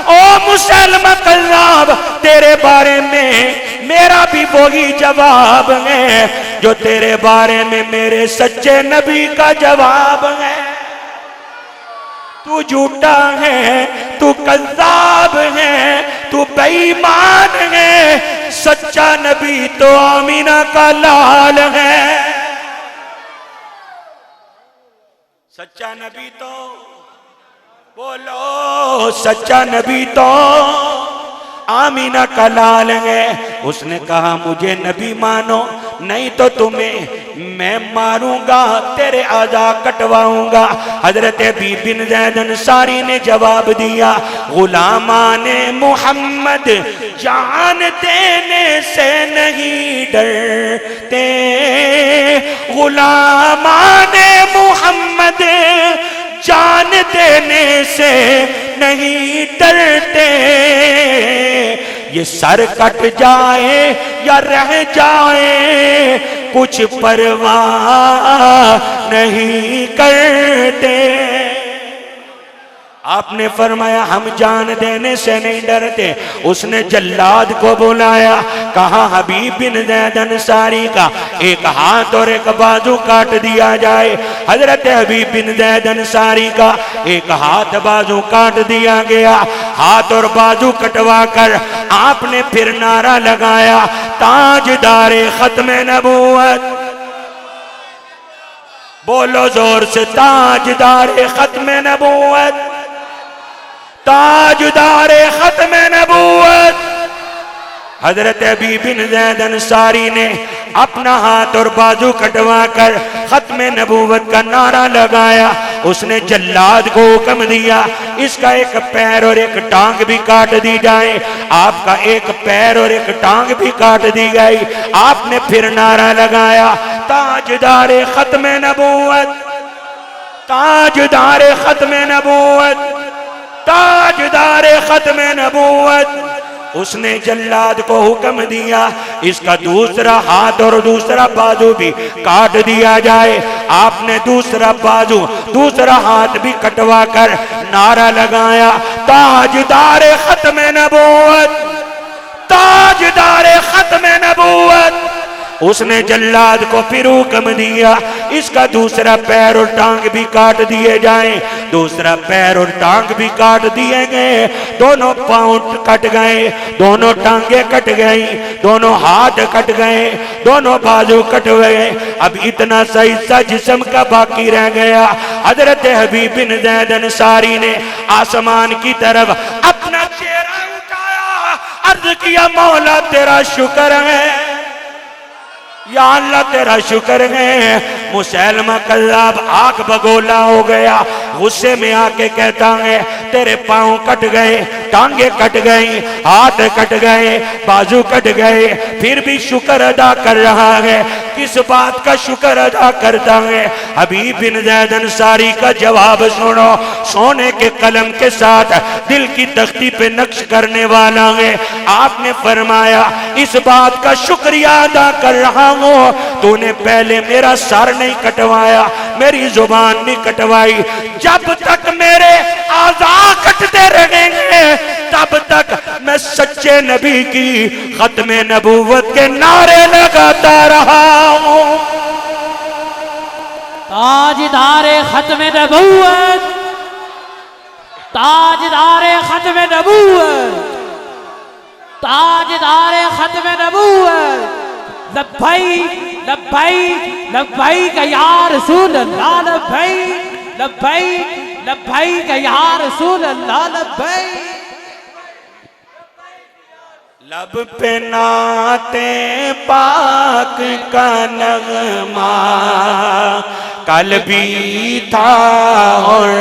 ओ मुसैलमा कज़्ज़ाब, तेरे बारे में मेरा भी वही जवाब है जो तेरे बारे में मेरे सच्चे नबी का जवाब है। तू झूठा है, तू कज़्ज़ाब है, तू बेईमान है, सच्चा नबी तो आमीना का लाल है। सच्चा नबी तो बोलो, सच्चा नबी तो आमीना का लाल है। उसने कहा मुझे नबी मानो, नहीं तो तुम्हें मैं मारूंगा, तेरे आज़ा कटवाऊंगा। हजरत हबीब बिन ज़ैद अंसारी ने जवाब दिया, गुलामाने मोहम्मद जान देने से नहीं डरते, गुलामाने मोहम्मद जान देने से नहीं डरते। ये सर कट जाए या रह जाए कुछ परवाह नहीं करते। आपने फरमाया हम जान देने से नहीं डरते। उसने जल्लाद को बुलाया, कहा हबीब बिन ज़ैद अंसारी का एक हाथ और एक बाजू काट दिया जाए। हजरत हबीब बिन ज़ैद अंसारी का एक हाथ बाजू काट दिया गया। हाथ और बाजू कटवा कर आपने फिर नारा लगाया, ताजदारे खत्म नबूवत। बोलो जोर से, ताजदारे खत्म नबूवत, ताजदारे खत्म नबूवत। हजरत हबीब बिन ज़ैद अंसारी ने अपना हाथ और बाजू कटवा कर खत्म नबूवत का नारा लगाया। उसने जल्लाद को हुक्म दिया, इसका एक पैर और एक टांग भी काट दी जाए। आपका एक पैर और एक टांग भी काट दी गई। आपने फिर नारा लगाया, ताजदारे खत्म नबूवत, ताजदारे खत्म नबूवत, ताजदारे खत्म नबूवत। उसने जल्लाद को हुक्म दिया, इसका दूसरा हाथ और दूसरा बाजू भी काट दिया जाए। आपने दूसरा बाजू दूसरा हाथ भी कटवा कर नारा लगाया, ताजदारे खत्म नबूवत, ताजदारे खत्म नबूवत। उसने जल्लाद को फिर हुक्म दिया, इसका दूसरा पैर और टांग भी काट दिए जाएं। दूसरा पैर और टांग भी काट दिए गए। दोनों पांव कट गए, दोनों टांगे कट गई, दोनों हाथ कट गए, दोनों बाजू कट गए। अब इतना सा हिस्सा जिस्म का बाकी रह गया। हजरत हबीब बिन ज़ैद अंसारी ने आसमान की तरफ अपना चेहरा उठाया, अर्ज किया, मौला तेरा शुक्र है, या अल्लाह तेरा शुक्र है। मुसैलमा कज़्ज़ाब आग बगोला हो गया। गुस्से में आके कहता है, तेरे पांव कट गए, टांगे कट गई, हाथ कट गए, बाजू कट गए, फिर भी शुक्र अदा कर रहा है। किस बात का शुक्र अदा करता है? हबीब बिन ज़ैद अंसारी का जवाब सुनो। सोने के कलम के साथ दिल की तख्ती पे नक्श करने वाला है। आपने फरमाया, इस बात का शुक्रिया अदा कर रहा हूँ, तूने पहले मेरा सर नहीं कटवाया, मेरी जुबान नहीं कटवाई। जब तक मेरे आज़ा कटते रहेंगे तब तक मैं सच्चे नबी की खत्म नबूवत के नारे लगाता रहा हूँ। ताजदारे खत्म नबूवत, ताजदारे खत्म नबूवत, ताजदारे खत्म नबूवत। लब्बैक लब्बैक लब्बैक या रसूल अल्लाह, लब्बैक लब्बैक लब्बैक या रसूल अल्लाह, लब्बैक लब पे नाते पाक का नगमा कल भी था और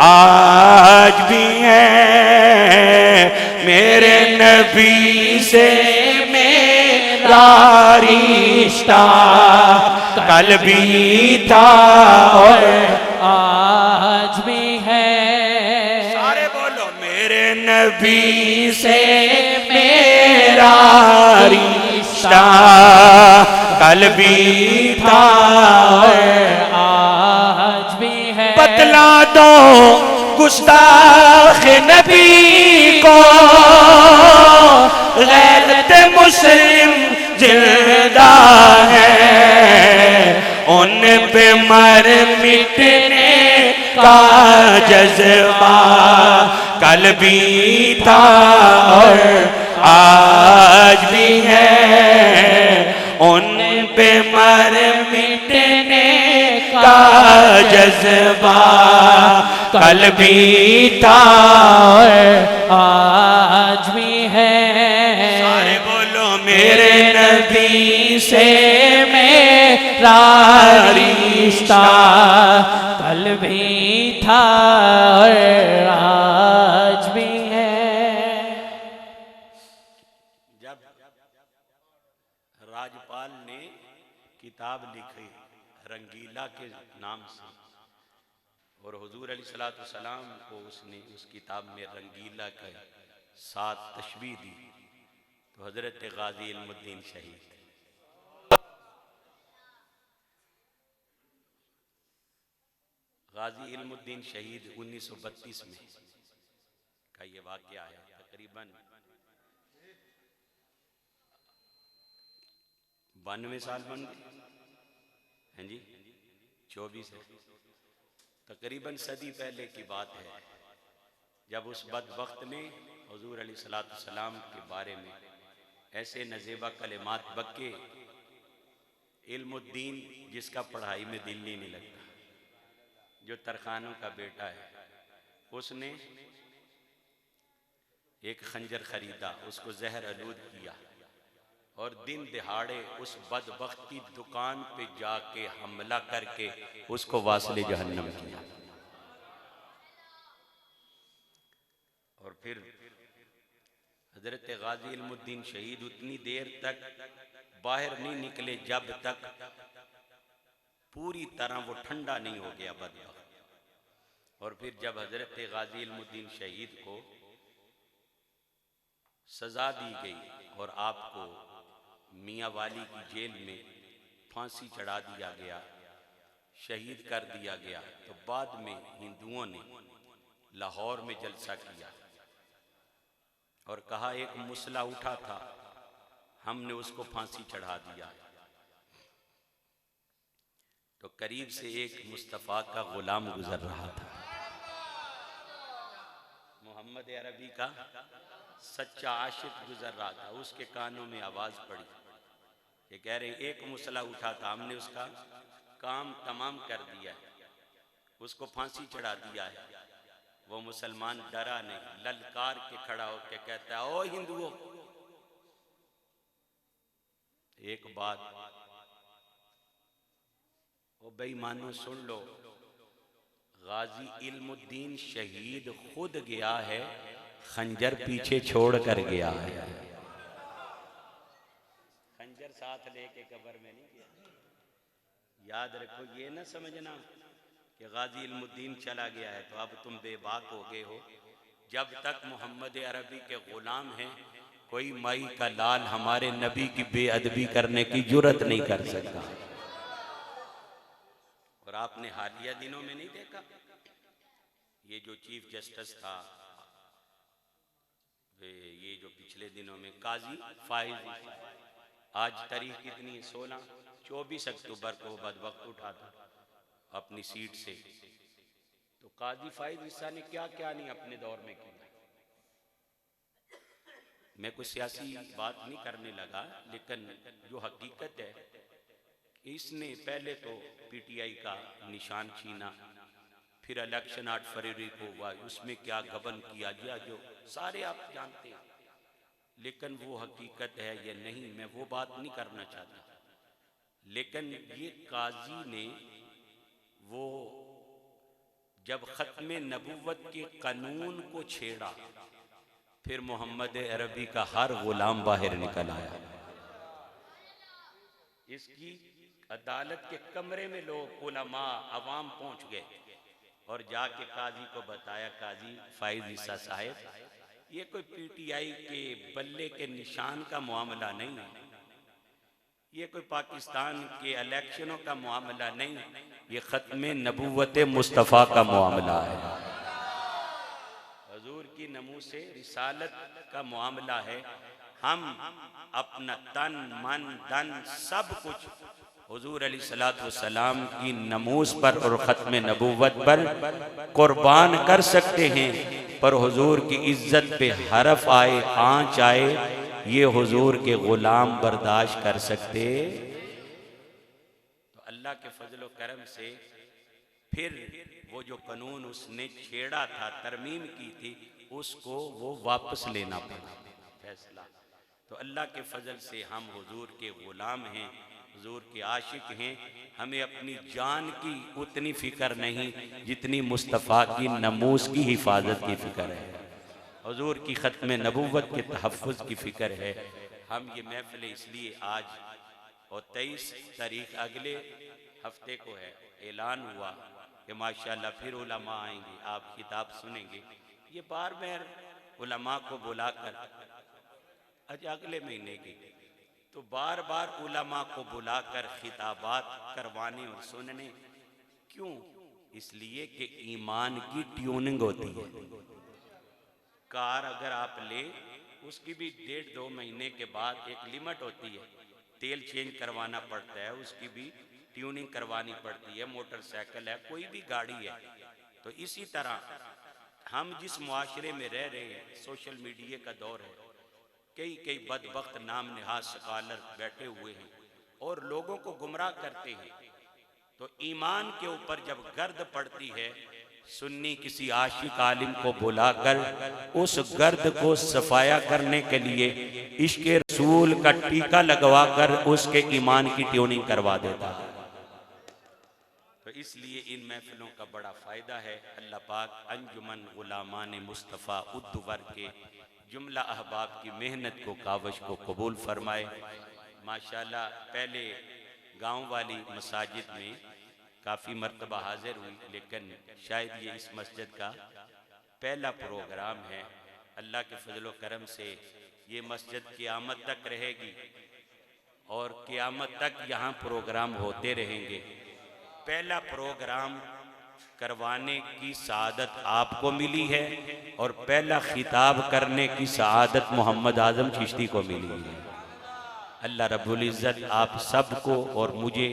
आज भी है, मेरे नबी से मेरा रिश्ता कल भी था और आज भी है। सारे बोलो, मेरे नबी से मेरा रिश्ता कल भी था और आज भी है। बतला दो गुस्ताख नबी को, गैरत मुस्लिम जिंदा है, उन पे मर मिटने का जज्बा कल भी था और आज भी है, उन पे मर मिटने का जज्बा कल भी था और आज भी है। सारे बोलो, मेरे नबी से मेरा रिश्ता कल भी था और आज भी है। जब राजपाल ने किताब लिखी रंगीला के नाम से और हुजूर अलैहिस्सलाम को उसने उस किताब में रंगीला के साथ तशबीह दी, तो हजरत गाजी इल्मुद्दीन शहीद गाजी इल्मुद्दीन शहीद 1932 में का ये वाक़या है। तकरीबन 92 साल बन गए हैं जी, 24 है, तकरीबन सदी पहले की बात है, जब उस बदबख्त ने हुजूर अलैहिस्सलाम के बारे में ऐसे नज़ेबा कलिमात बक्के, इल्मुद्दीन जिसका पढ़ाई में दिल नहीं लगता, जो तरखानों का बेटा है, उसने एक खंजर खरीदा, उसको जहर आलूद किया और दिन दिहाड़े उस बदबख्त की दुकान पे जाके हमला करके उसको वासले जहन्नम किया। और फिर हजरत गाजी इल्मुद्दीन शहीद उतनी देर तक बाहर नहीं निकले जब तक पूरी तरह वो ठंडा नहीं हो गया बदबख्त। और फिर जब हजरत गाजी इल्मुद्दीन शहीद को सजा दी गई और आपको मियाँ वाली की जेल में फांसी चढ़ा दिया गया, शहीद कर दिया गया, तो बाद में हिंदुओं ने लाहौर में जलसा किया और कहा एक मुसला उठा था, हमने उसको फांसी चढ़ा दिया। तो करीब से एक मुस्तफ़ा का गुलाम गुजर रहा था, मोहम्मद अरबी का सच्चा आशिक गुजर रहा था, उसके कानों में आवाज़ पड़ी, ये कह रहे एक मुसला उठा था, हमने उसका काम तमाम कर दिया है, उसको फांसी चढ़ा दिया है। वो मुसलमान डरा नहीं, ललकार के खड़ा होकर कहता है, ओ हिंदुओं, एक बात ओ बेईमानो सुन लो, गाजी इल्मुद्दीन शहीद खुद गया है, खंजर पीछे छोड़ कर गया है, खंजर साथ लेके कब्र में नहीं गया। याद रखो, ये ना समझना कि गाजी इल्मुद्दीन चला गया है तो अब तुम बेबाक हो गए हो। जब तक मोहम्मद अरबी के गुलाम हैं, कोई माई का लाल हमारे नबी की बेअदबी करने की जुर्रत नहीं कर सकता। और आपने हालिया दिनों में नहीं देखा, ये जो चीफ जस्टिस था, ये जो पिछले दिनों में काजी फाइज, आज तारीख कितनी है, 24 अक्टूबर को बदबख्त उठा था अपनी सीट से, तो काजी फाइज ईसा ने क्या क्या नहीं अपने दौर में किया। मैं कोई सियासी बात नहीं करने लगा, लेकिन जो हकीकत है, इसने पहले तो पीटीआई का निशान छीना, फिर इलेक्शन 8 फरवरी को हुआ, उसमें क्या गबन किया गया जो सारे आप जानते हैं। लेकिन वो हकीकत है या नहीं, मैं वो बात नहीं करना चाहता। लेकिन ये काजी ने वो जब ख़त्म नबुव्वत के कानून को छेड़ा, फिर मोहम्मद अरबी का हर गुलाम बाहर निकल आया। इसकी अदालत के कमरे में लोग उलमा अवाम पहुंच गए और जाके काजी को बताया, काजी फाइज ईसा साहब, ये कोई पीटीआई के बल्ले के निशान का मामला नहीं है, ये कोई पाकिस्तान के इलेक्शनों का मामला नहीं, ये ख़त्म नबुव्वत मुस्तफ़ा का मामला है, हुजूर की नमूस रिसालत का मामला है। हम अपना तन मन धन सब कुछ हुजूर अलैहिस्सलातु वस्सलाम की नमूस पर और ख़त्म नबुव्वत पर कुर्बान कर सकते हैं, पर हुजूर की इज्जत पे हरफ आए, आँच आए, ये हुजूर के गुलाम बर्दाश्त कर सकते। तो अल्लाह के फजल व करम से फिर वो जो कानून उसने छेड़ा था, तरमीम की थी, उसको वो वापस लेना पड़ा फैसला। तो अल्लाह के फजल से हम हुजूर के गुलाम हैं, हुजूर के आशिक हैं। हमें अपनी जान की उतनी फ़िक्र नहीं जितनी मुस्तफ़ा की नमूस की हिफाजत की फ़िक्र है, हुजूर की ख़त्म नबुव्वत के तहफ़्फ़ुज़ की फ़िक्र है। हम ये महफ़िल इसलिए आज और 23 तारीख अगले हफ्ते को है, ऐलान हुआ कि माशाअल्लाह फिर उलमा आएंगे, आप किताब सुनेंगे। ये बार बार उलमा को बुलाकर, आज अगले महीने की, तो बार बार उलमा को बुलाकर खिताबात करवाने और सुनने क्यों? इसलिए कि ईमान की ट्यूनिंग होती है। कार अगर आप ले, उसकी भी 1.5-2 महीने के बाद एक लिमिट होती है, तेल चेंज करवाना पड़ता है, उसकी भी ट्यूनिंग करवानी पड़ती है। मोटरसाइकिल है, कोई भी गाड़ी है। तो इसी तरह हम जिस मुआशरे में रह रहे हैं, सोशल मीडिया का दौर है, कई बदबख्त नाम नहाज स्कॉलर बैठे हुए हैं और लोगों को गुमराह करते हैं। तो ईमान के ऊपर जब गर्द पड़ती है, सुन्नी किसी आशिक आलिम को बुलाकर उस गर्द को सफाया करने के लिए इश्क रसूल का टीका लगवाकर उसके ईमान की ट्यूनिंग करवा देता है। तो इसलिए इन महफिलों का बड़ा फ़ायदा है। अल्लाह पाक अंजुमन गुलामान मुस्तफ़ा उद्दवर के जुमला अहबाब की मेहनत को, कावश को कबूल फरमाए। माशाल्लाह पहले गांव वाली मसाजिद में काफ़ी मरतबा हाजिर हुई, लेकिन शायद ये इस मस्जिद का पहला प्रोग्राम है। अल्लाह के फजल व करम से ये मस्जिद क़यामत तक रहेगी और क़यामत तक यहाँ प्रोग्राम होते रहेंगे। पहला प्रोग्राम करवाने की सआदत आपको मिली है और पहला खिताब करने की सआदत मोहम्मद आज़म चिश्ती को मिली है। अल्लाह रब्बुल इज़्ज़त आप सबको और मुझे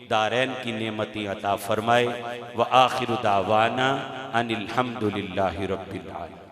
दारैन की नेमतें अता फरमाए। व आखिरु दावाना अनिल हम्दुलिल्लाहि रब्बिल आलमीन।